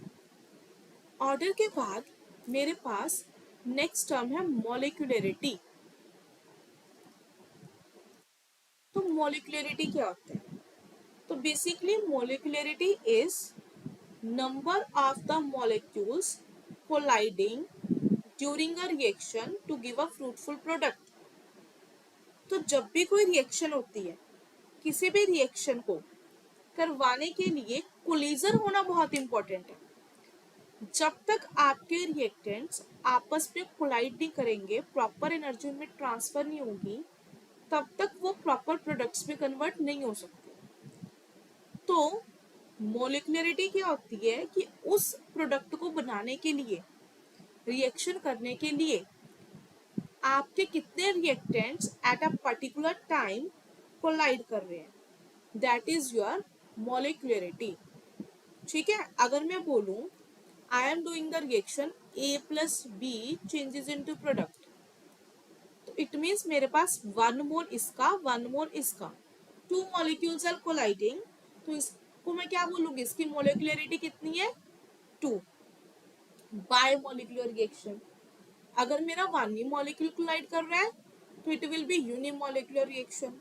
Order के बाद मेरे पास नेक्स्ट टर्म है मॉलिक्यूलरिटी। तो मॉलिक्यूलरिटी क्या होता है, तो basically molecularity is number of the molecules colliding during a reaction to give a fruitful product। तो जब भी कोई रिएक्शन होती है, किसी भी रिएक्शन को करवाने के लिए कोलिजन होना बहुत इंपॉर्टेंट है। जब तक आपके रिएक्टेंट्स आपस में कोलाइड नहीं करेंगे, प्रॉपर एनर्जी में ट्रांसफर नहीं होगी, तब तक वो प्रॉपर प्रोडक्ट्स में कन्वर्ट नहीं हो सकते। तो मॉलिक्यूलरिटी क्या होती है कि उस प्रोडक्ट को बनाने के लिए, रिएक्शन करने के लिए आपके कितने reactants at a particular time collide कर रहे हैं, दैट इज योर मॉलिक्यूलरिटी। ठीक है, अगर मैं बोलूं I am doing the reaction A + B changes into product, तो इट मीन्स मेरे पास 1 मोल इसका 1 मोल इसका, 2 मॉलिक्यूल्स आर कोलाइडिंग, तो इसको मैं क्या बोलूंगी, इसकी मॉलिक्यूलरिटी कितनी है, 2। बाय मॉलिक्यूलर रिएक्शन, अगर मेरा 1 ही मॉलिक्यूल कोलाइड कर रहा है तो it will B unimolecular reaction.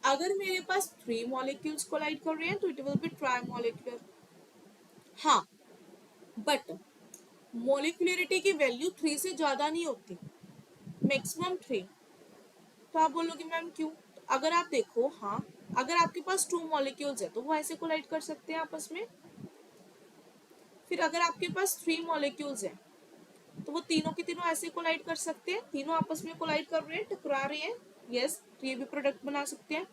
अगर मेरे पास 3 मॉलिक्यूल्स कोलाइड कर रहे हैं तो इट विल बी ट्राइमॉलिक्यूलर। हाँ, बट मॉलिक्यूलरिटी की वैल्यू 3 से ज्यादा नहीं होती, मैक्सिमम 3। तो आप बोलोगे मैम क्यों, तो अगर आप देखो, हाँ, अगर आपके पास 2 मॉलिक्यूल्स है तो वो ऐसे कोलाइड कर सकते हैं आपस में। फिर अगर आपके पास 3 मॉलिक्यूल्स है तो वो तीनों के तीनों ऐसे कोलाइड कर सकते हैं, तीनों आपस में कोलाइड कर रहे हैं, टकरा रहे हैं, यस, तो ये भी प्रोडक्ट बना सकते हैं।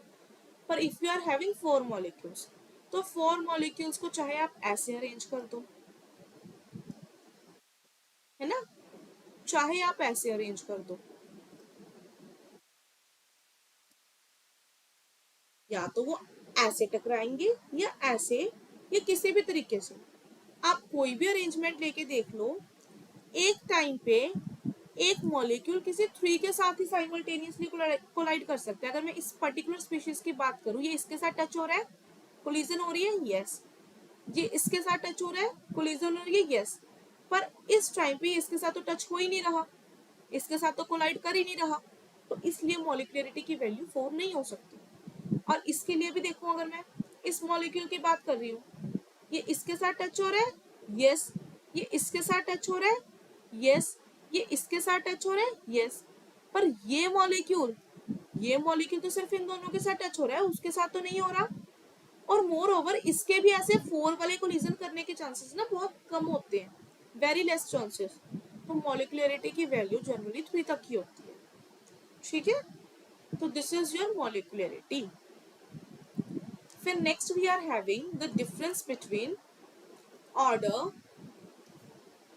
पर if you are having 4 molecules, तो 4 मॉलिक्यूल्स को चाहे आप ऐसे अरेंज कर दो, है ना, चाहे आप ऐसे अरेंज कर दो, या तो वो ऐसे टकराएंगे या ऐसे, या किसी भी तरीके से आप कोई भी अरेंजमेंट लेके देख लो, एक टाइम पे एक मॉलिक्यूल किसी 3 के साथ ही साइमल्टेनियसली कोलाइड कर सकते हैं। अगर मैं इस पर्टिकुलर स्पीशीज की बात करूं, ये इसके साथ टच हो रहा है, कोलिजन हो रही है, यस, ये इसके साथ टच हो रहा है, कोलिजन हो रही है, यस, पर इस टाइम पे इसके साथ तो टच हो ही नहीं रहा, इसके साथ तो कोलाइड कर ही नहीं रहा, तो इसलिए मॉलिक्यूलरिटी की वैल्यू 4 नहीं हो सकती। और इसके लिए भी देखो, अगर मैं इस मॉलिक्यूल की बात कर रही हूँ, ये इसके साथ टच हो रहा है, यस, ये इसके साथ टच हो रहा है, यस, ये इसके साथ टच हो रहा है, यस, पर ये मॉलिक्यूल तो सिर्फ इन दोनों के साथ टच हो रहा है, उसके साथ तो नहीं हो रहा। और मोर ओवर इसके भी ऐसे 4 वाले कोलिजन करने के चांसेस ना बहुत कम होते हैं, वेरी लेस चांसेस। तो मॉलिक्यूलरिटी की वैल्यू जनरली 3 तक की होती है। ठीक है, तो दिस इज योर मॉलिक्यूलरिटी। फिर next we are having the difference between order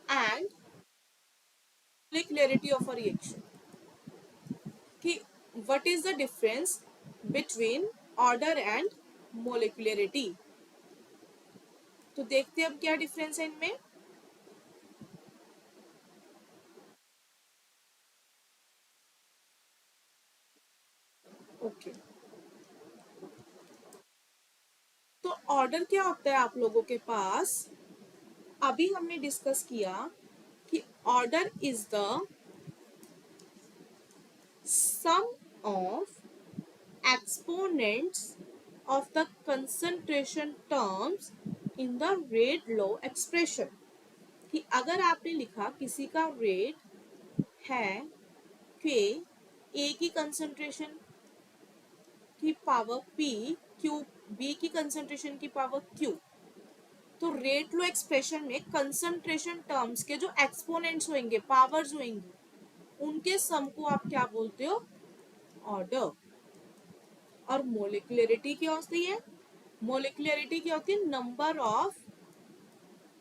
and molecularity of a reaction, कि what is the difference between order and molecularity। तो देखते हैं अब क्या डिफरेंस है इनमें। ओके, तो ऑर्डर क्या होता है आप लोगों के पास, अभी हमने डिस्कस किया कि order is the sum of exponents of the concentration terms in the rate law expression, कि अगर आपने लिखा किसी का रेट है के ए की कंसंट्रेशन की पावर पी, क्यू बी की कंसंट्रेशन की पावर क्यू, तो रेट लो एक्सप्रेशन में कंसंट्रेशन टर्म्स के जो एक्सपोनेंट्स होंगे, पावर्स होंगी, उनके सम को आप क्या बोलते हो, ऑर्डर। और मोलिकुलरिटी क्या होती है, मोलिकुलरिटी क्या होती है, number of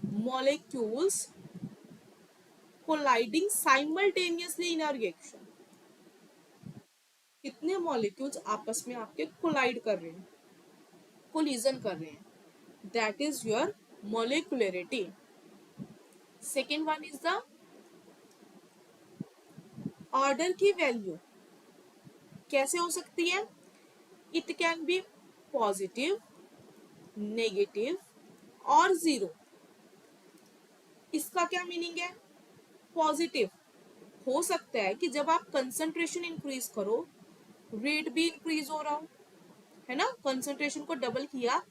molecules colliding simultaneously in a reaction, कितने मॉलिक्यूल्स आपस में आपके कोलाइड कर रहे हैं, कोलिजन कर रहे हैं, that is your molecularity। Second one is the order की वैल्यू कैसे हो सकती है, it can be positive, negative और जीरो। इसका क्या मीनिंग है, पॉजिटिव हो सकता है कि जब आप कंसंट्रेशन इंक्रीज करो, रेट भी इंक्रीज हो रहा हो, है ना, कंसंट्रेशन को डबल किया,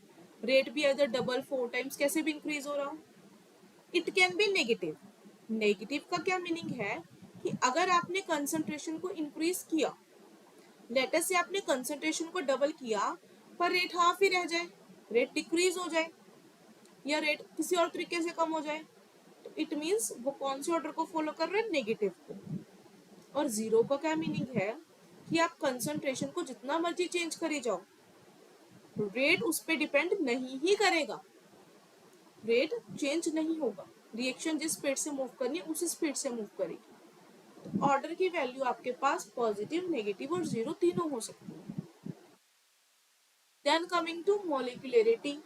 रेट भी अदर डबल 4 टाइम्स कैसे भी इंक्रीज हो रहा हो। It can be negative, negative का क्या मीनिंग है कि अगर आपने कंसंट्रेशन को इंक्रीज किया, लेटर से आपने कंसंट्रेशन को डबल किया पर रेट हाफ ही रह जाए, रेट डिक्रीज हो जाए या रेट किसी और तरीके से कम हो जाए, तो इट मीन्स वो कौन से ऑर्डर को फॉलो कर रहे हैं, नेगेटिव को। और जीरो का क्या मीनिंग है कि आप कंसंट्रेशन को जितना मर्जी चेंज करी जाओ, रेट उस पर डिपेंड नहीं ही करेगा, रेट चेंज नहीं होगा, रिएक्शन जिस स्पीड से मूव करनी है उसी स्पीड से मूव करेगी। ऑर्डर की वैल्यू आपके पास पॉजिटिव, नेगेटिव और जीरो तीनों हो सकती है। Then coming to molecularity,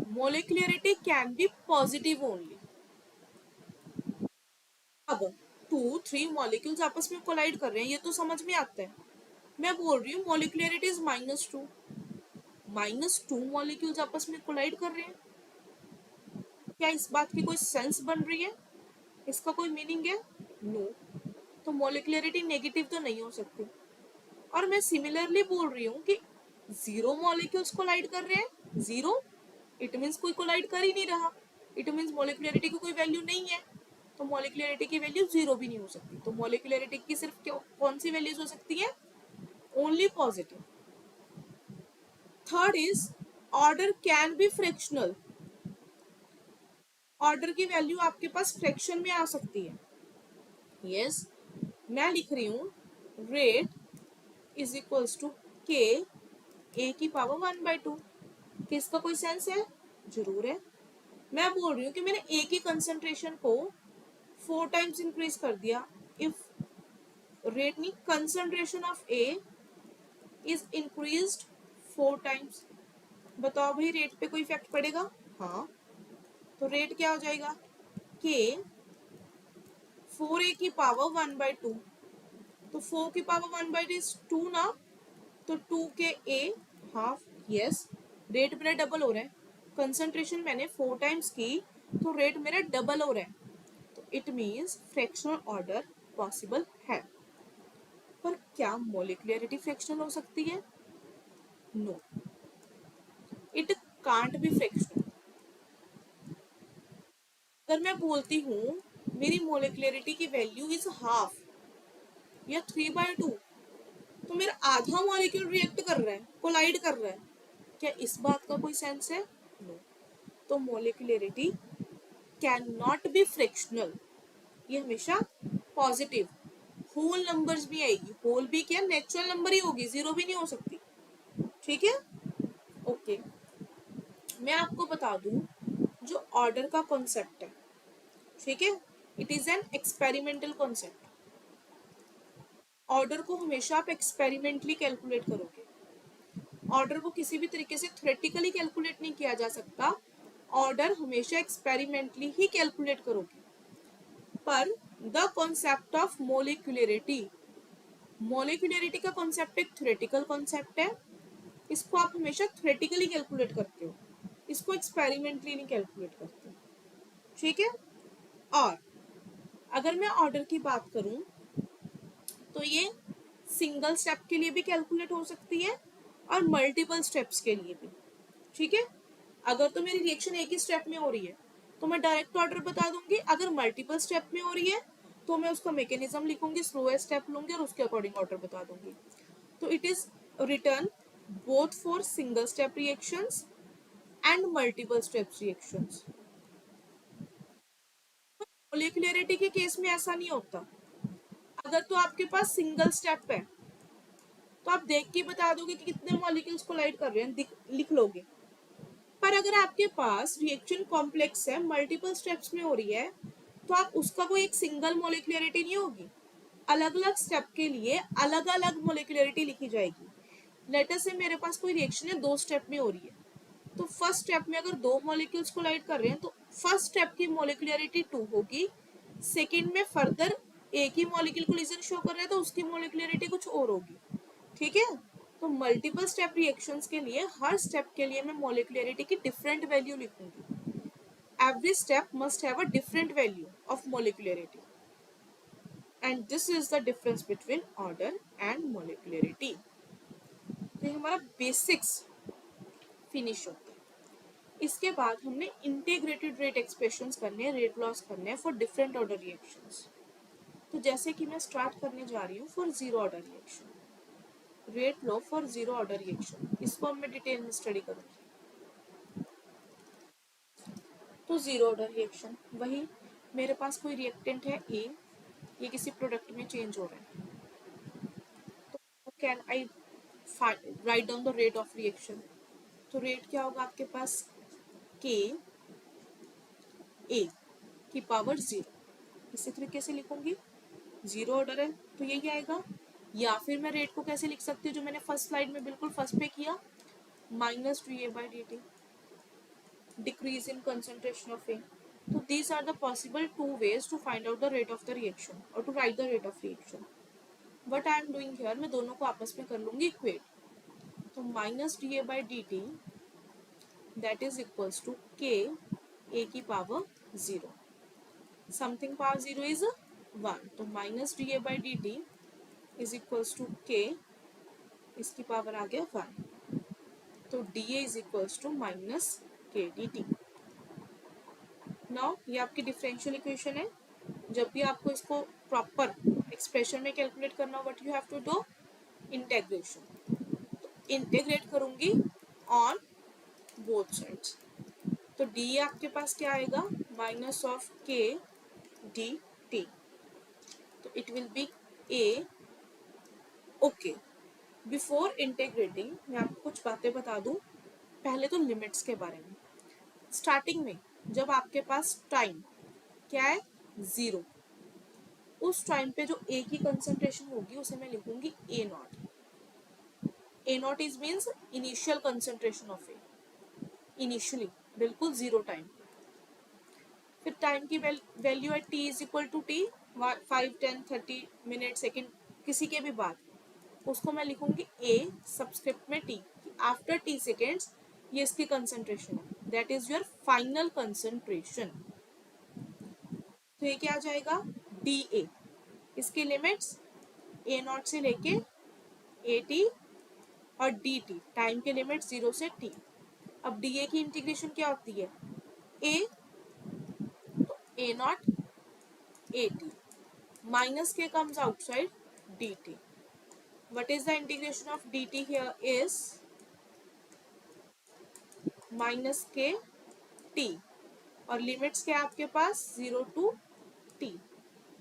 molecularity can be positive only. अब 2-3 मॉलिक्यूल्स आपस में कोलाइड कर रहे हैं, ये तो समझ में आता है। मैं बोल रही हूँ मोलिकुलरिटी इज -2, -2 मॉलिक्यूल्स आपस में कोलाइड कर रहे हैं, क्या इस बात की कोई सेंस बन रही है, इसका कोई मीनिंग है, नो। तो मोलिकुलरिटी नेगेटिव तो नहीं हो सकती। और मैं सिमिलरली बोल रही हूँ कि जीरो मॉलिक्यूल्स कोलाइड कर रहे हैं, जीरो, इट मीन्स कोई कोलाइड कर ही नहीं रहा, इट मीन्स मोलिकुलरिटी की कोई वैल्यू नहीं है, तो मोलिकुलरिटी की वैल्यू जीरो भी नहीं हो सकती। तो मोलिकुलरिटी की सिर्फ कौन सी वैल्यूज हो सकती है, only positive. Third is order can be fractional, order की वैल्यू आपके पास फ्रैक्शन में आ सकती है। यस, मैं लिख रही हूँ rate is equals to k A की पावर 1/2, किसका कोई सेंस है, जरूर है। मैं बोल रही हूँ कि मैंने ए की कंसंट्रेशन को 4 टाइम्स इंक्रीज कर दिया, इफ रेट नहीं, concentration of A is increased 4 times, बताओ भाई रेट पे कोई इफेक्ट पड़ेगा, हाँ, तो रेट क्या हो जाएगा, के 4a की पावर 1/2, तो 4 की पावर 1/2 इज 2 ना, तो 2 के a हाफ, यस, रेट मेरा डबल हो रहा है, कंसंट्रेशन मैंने 4 टाइम्स की तो रेट मेरा डबल हो रहा है, तो it means fractional order possible है। पर क्या मोलिकुलरिटी फ्रैक्शनल हो सकती है? No, it can't be fractional. अगर मैं बोलती हूँ मेरी मोलिकुलरिटी की वैल्यू इज हाफ या 3/2, तो मेरा आधा मॉलिक्यूल रिएक्ट कर रहा है, कोलाइड कर रहा है, क्या इस बात का कोई सेंस है? नो। तो molecularity can not be fractional, ये हमेशा पॉजिटिव, होल नंबर्स भी आएगी, होल भी क्या नेचुरल नंबर ही होगी, जीरो भी नहीं हो सकती। ठीक है, ओके। मैं आपको बता दूं जो ऑर्डर का कॉन्सेप्ट है, ठीक है, it is an experimental concept. Order को हमेशा आप एक्सपेरिमेंटली कैलकुलेट करोगे, ऑर्डर को किसी भी तरीके से थ्योरेटिकली कैलकुलेट नहीं किया जा सकता, ऑर्डर हमेशा एक्सपेरिमेंटली ही कैलकुलेट करोगे। पर the concept of molecularity, molecularity का कॉन्सेप्ट एक थ्योरेटिकल कॉन्सेप्ट है, इसको आप हमेशा थ्योरेटिकली कैलकुलेट करते हो, इसको एक्सपेरिमेंटली नहीं कैलकुलेट करते। ठीक है, और अगर मैं ऑर्डर की बात करूं तो ये सिंगल स्टेप के लिए भी कैलकुलेट हो सकती है और मल्टीपल स्टेप्स के लिए भी। ठीक है, अगर तो मेरी रिएक्शन एक ही स्टेप में हो रही है तो मैं डायरेक्ट ऑर्डर बता दूंगी, अगर मल्टीपल स्टेप में हो रही है तो मैं उसका मैकेनिज्म लिखूंगी, स्लोएस्ट स्टेप लूंगी और उसके अकॉर्डिंग ऑर्डर बता दूंगी। तो it is return both for single step reactions and multiple step reactions. Molecularity के केस में ऐसा नहीं होता। अगर तो आपके पास सिंगल स्टेप है तो आप देख के बता दोगे कि कितने मॉलिक्यूल्स कोलाइड कर रहे हैं, लिख लोगे। पर अगर आपके पास रिएक्शन कॉम्प्लेक्स है, मल्टीपल स्टेप्स में हो रही है, तो आप उसका कोई एक सिंगल मोलिकुलरिटी नहीं होगी, अलग अलग स्टेप के लिए अलग अलग मोलिकुलरिटी लिखी जाएगी। लेटर से मेरे पास कोई रिएक्शन है 2 स्टेप में हो रही है, तो फर्स्ट स्टेप में अगर 2 मॉलिक्यूल्स कोलाइड कर रहे हैं तो फर्स्ट स्टेप की मोलिकुलरिटी 2 होगी, सेकेंड में फर्दर एक ही मॉलिक्यूल कोलिजन शो कर रहा है तो उसकी मोलिकुलरिटी कुछ और होगी। ठीक है, तो मल्टीपल स्टेप रिएक्शंस के लिए हर स्टेप के लिए मैं मोलिकुलरिटी की डिफरेंट वैल्यू लिखूंगी। Every step must have a different value of molecularity and this is the difference between order and molecularity. तो ये हमारा बेसिक्स फिनिश होता है। इसके बाद हमने इंटीग्रेटेड रेट एक्सप्रेशंस करने हैं, रेट लॉस करने हैं फॉर डिफरेंट ऑर्डर रिएक्शंस। तो जैसे कि मैं स्टार्ट करने जा रही हूँ for zero order reaction, rate law for zero order reaction, इसको मैं डिटेल में स्टडी करूंगी। तो जीरो ऑर्डर रिएक्शन, वही मेरे पास कोई रिएक्टेंट है ए, ये किसी प्रोडक्ट में चेंज हो रहा है, तो can I write down the rate of reaction. तो रेट क्या होगा आपके पास, के ए की पावर 0, इसी तरीके से लिखूंगी, जीरो ऑर्डर है तो यही आएगा। या फिर मैं रेट को कैसे लिख सकती हूँ जो मैंने फर्स्ट स्लाइड में बिल्कुल फर्स्ट पे किया, minus dA/dt, decrease in concentration of A. So these are the possible two ways to find out the rate of the reaction or to write the rate of reaction. What I am doing here, मैं दोनों को आपस में कर लूंगी equate. तो minus dA/dt that is equals to k a की power 0, something power 0 is 1, तो minus dA/dt is equals to k, इसकी पावर आ गया 1, तो dA is equals to minus k dt। Now ये आपकी डिफरेंशियल इक्वेशन है। जब भी आपको इसको प्रॉपर एक्सप्रेशन में कैलकुलेट करना हो, what you have to do, integration. Integrate करूंगी ऑन बोथ साइड्स, तो डी आपके पास क्या आएगा, minus of k d t, तो it will be A. Okay, before integrating मैं आपको कुछ बातें बता दूं, पहले तो लिमिट्स के बारे में। स्टार्टिंग में जब आपके पास टाइम क्या है 0, उस टाइम पे जो ए की कंसंट्रेशन होगी उसे मैं लिखूंगी A naught. A naught is means initial concentration of A, initially बिल्कुल 0 टाइम। फिर टाइम की वैल्यू है t is equal to t, 5 10 30 minute second किसी के भी बाद, उसको मैं लिखूंगी ए सबस्क्रिप्ट में टी, आफ्टर टी सेकेंड्स ये इसकी कंसंट्रेशन है, that is your final concentration. तो ये क्या आ जाएगा, डी ए। इसकी लिमिट्स ए नॉट से लेके ए टी और डी टी, टाइम के लिमिट 0 से टी। अब डी ए की इंटीग्रेशन क्या होती है, ए, तो A naught A t minus k comes outside dt. What is the integration of dt here is minus k t और लिमिट्स क्या आपके पास 0 to t,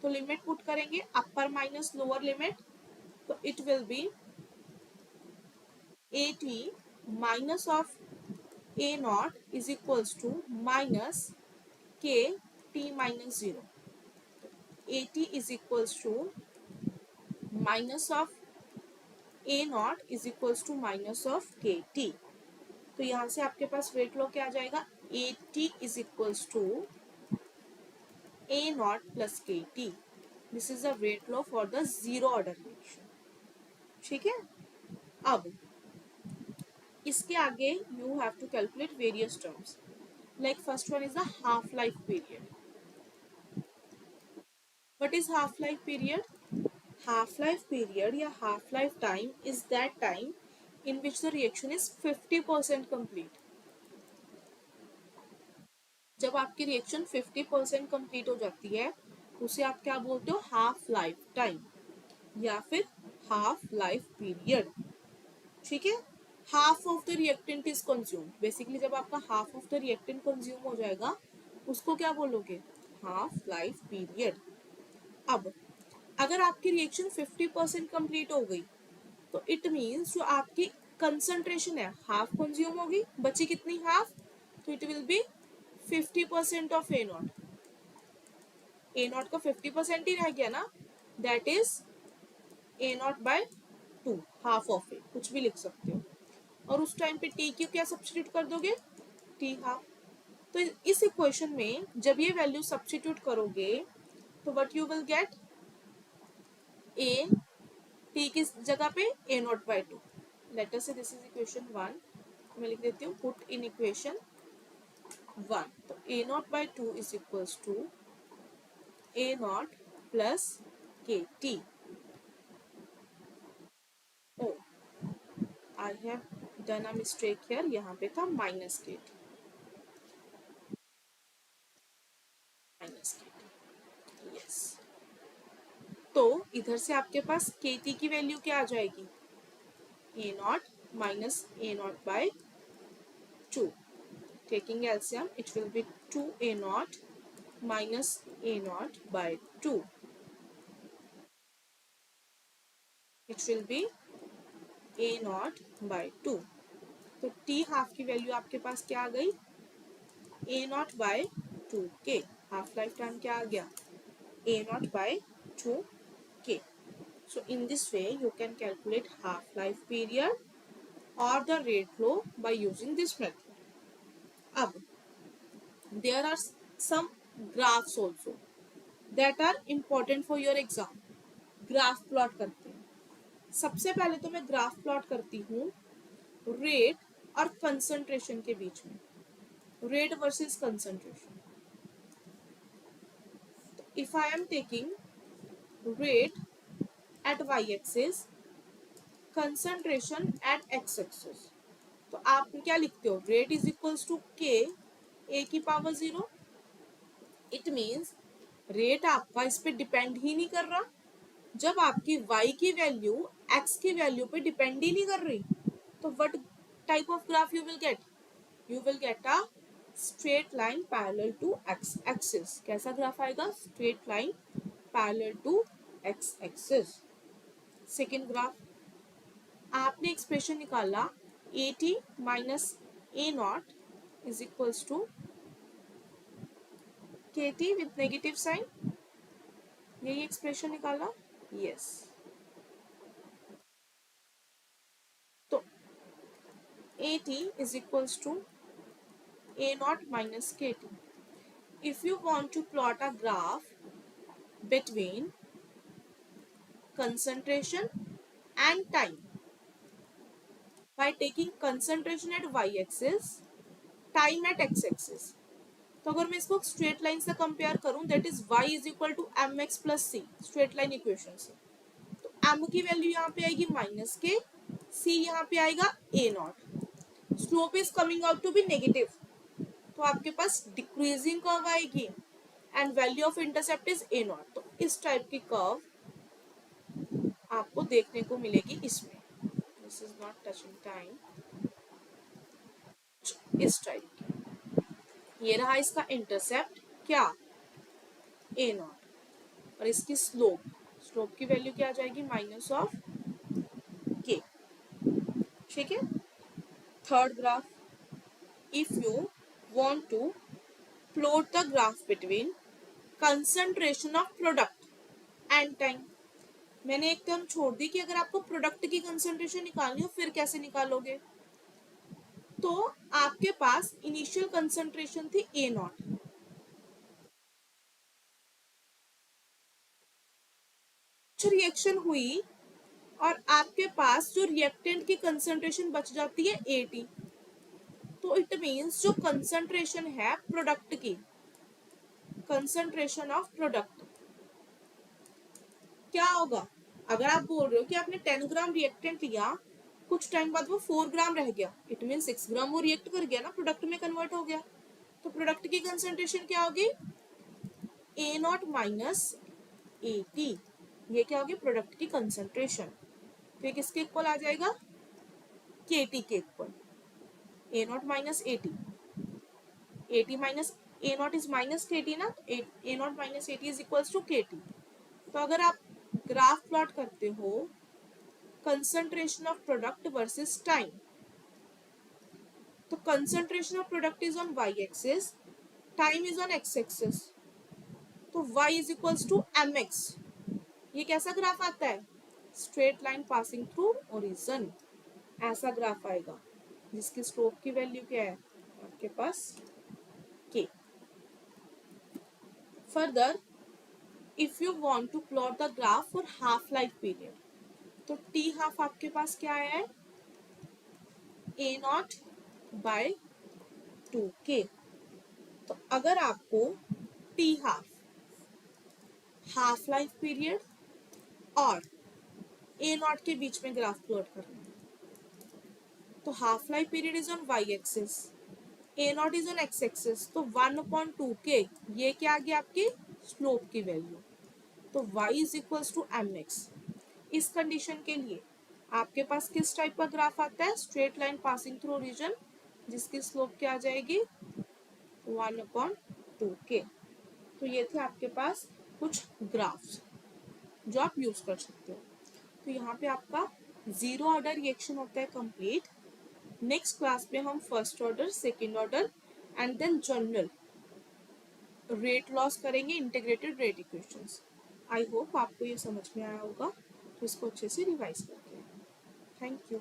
तो लिमिट पुट करेंगे अपर माइनस लोअर लिमिट, तो it will be A t minus of A naught is equals to minus के T minus 0, A T is equals to minus of A naught is equals to minus of K T. तो यहाँ से आपके पास wait law क्या आ जाएगा, A T is equals to A naught plus K T. This is the rate law for the zero order reaction. ठीक है, अब इसके आगे you have to calculate various terms, like first one is the half life period. What is half life period? Half life period या half life time is that time in which the reaction is 50% complete. जब आपकी reaction 50% complete हो जाती है उसे आप क्या बोलते हो, हाफ लाइफ टाइम या फिर हाफ लाइफ पीरियड। ठीक है, half of the reactant is consume, basically जब आपका half of the reactant consume हो जाएगा उसको क्या बोलोगे, हाफ लाइफ पीरियड। अब अगर आपकी रिएक्शन 50% कंप्लीट हो गई तो इट मीन्स जो आपकी कंसंट्रेशन है हाफ कंज्यूम होगी, बची कितनी, हाफ, तो it will be 50% of A naught. A naught का 50% ही रह गया ना, that is A naught by 2, half of A, कुछ भी लिख सकते हो। और उस टाइम पे टी क्यू क्या सब्स्टिट्यूट कर दोगे, टी हाफ। तो इस इक्वेशन में जब ये वैल्यू सब्स्टिट्यूट करोगे तो what you will gate, A T किस जगह पे, ए नॉट बाय 2। लेट अस से दिस इज इक्वेशन 1, मैं लिख देती हूँ पुट इन इक्वेशन 1, तो A naught by 2 is equals to A naught plus K T. Oh I have done a mistake here, यहाँ पे था माइनस के टी, माइनस के टी, यस। तो इधर से आपके पास के टी की वैल्यू क्या आ जाएगी, A naught minus A naught by 2, taking LCM it will be 2a naught minus a naught by 2, it will be a naught by 2। तो t हाफ की वैल्यू आपके पास क्या आ गई, a naught by 2k, half life time क्या आ गया, a naught by 2k। so in this way you can calculate half life period or the rate flow by using this method। अब there are some graphs also that are important for your exam। Graph plot करते हैं। सबसे पहले तो मैं graph plot करती हूँ rate और कंसंट्रेशन के बीच में, rate versus concentration. If I am taking rate at y axis, concentration at x axis, तो आप क्या लिखते हो, rate is equals to k A की पावर 0। इट मीन्स रेट आपका इस पे डिपेंड ही नहीं कर रहा, जब आपकी y की वैल्यू x की वैल्यू पे डिपेंड ही नहीं कर रही, तो what type of graph you will get, you will get a straight line parallel to x axis. कैसा ग्राफ आएगा, straight line parallel to x axis. Second graph, आपने एक्सप्रेशन निकाला A t minus A naught is equals to के t with negative sign, यही expression निकाला, yes. तो A T is equals to A naught minus के t. If you want to plot a graph between concentration and time by taking concentration at y axis, time at x axis, तो अगर मैं इसको straight line से compare करूं, that is y is equal to M x plus c, straight line equation से, तो m की value यहाँ पे आएगी माइनस के, c यहाँ पे आएगा a naught, slope is coming out to be negative, तो आपके पास डिक्रीजिंग कर्व आएगी and value of intercept is a naught. तो इस टाइप की कर्व आपको देखने को मिलेगी इसमें, this is not touching time, इस टाइप की, ये रहा इसका इंटरसेप्ट क्या, a नॉट, और इसकी स्लोप, स्लोप की वैल्यू क्या आ जाएगी माइनस ऑफ k। ठीक है। Third graph, if you want to plot the graph between concentration of product and time, मैंने एक टर्म छोड़ दी कि अगर आपको प्रोडक्ट की कंसंट्रेशन निकालनी हो फिर कैसे निकालोगे, तो आपके पास इनिशियल कंसंट्रेशन थी ए नॉट, रिएक्शन हुई और आपके पास जो रिएक्टेंट की कंसंट्रेशन बच जाती है 80, तो इट मींस जो कंसंट्रेशन है प्रोडक्ट की, कंसंट्रेशन ऑफ प्रोडक्ट क्या होगा, अगर आप बोल रहे हो कि आपने 10 ग्राम रिएक्टेंट लिया, कुछ टाइम बाद वो 4 ग्राम रह गया, इट मीन 6 ग्राम वो रिएक्ट कर गया ना, प्रोडक्ट में कन्वर्ट हो गया, तो प्रोडक्ट की कंसंट्रेशन क्या होगी, ए नॉट माइनस 80, ये क्या होगी प्रोडक्ट की कंसंट्रेशन, तो ये किसके इक्वल आ जाएगा, के टी के equal, A naught minus 80, 80 minus A naught is minus के टी ना, A naught minus 80 is equals to के टी। तो अगर आप ग्राफ प्लॉट करते हो concentration of product versus time, तो concentration of product is on Y axis, time is on x axis, तो y is equals to M X, ये कैसा ग्राफ आता है, straight line passing through origin, ऐसा graph आएगा जिसकी स्लोप की वैल्यू क्या है आपके पास k। Further if you want to plot the graph for half life period, तो t हाफ आपके पास क्या है, a नॉट बाय 2k, तो अगर आपको t half, half life period और a नॉट के बीच में ग्राफ प्लॉट करना है, तो half life period is on Y axis, A naught is on x axis, तो 1/2k, ये क्या आ गया आपकी स्लोप की वैल्यू, तो y is equals to M x. इस कंडीशन के लिए आपके पास किस टाइप का ग्राफ आता है, straight line passing through origin, जिसकी स्लोप क्या आ जाएगी 1/2k। तो ये थे आपके पास कुछ ग्राफ्स जो आप यूज कर सकते हो। तो यहाँ पे आपका जीरो ऑर्डर रिएक्शन होता है कंप्लीट। नेक्स्ट क्लास में हम first order, second order and then general rate laws करेंगे, integrated rate equations. I hope आपको ये समझ में आया होगा, तो इसको अच्छे से रिवाइज करते हैं। Thank you.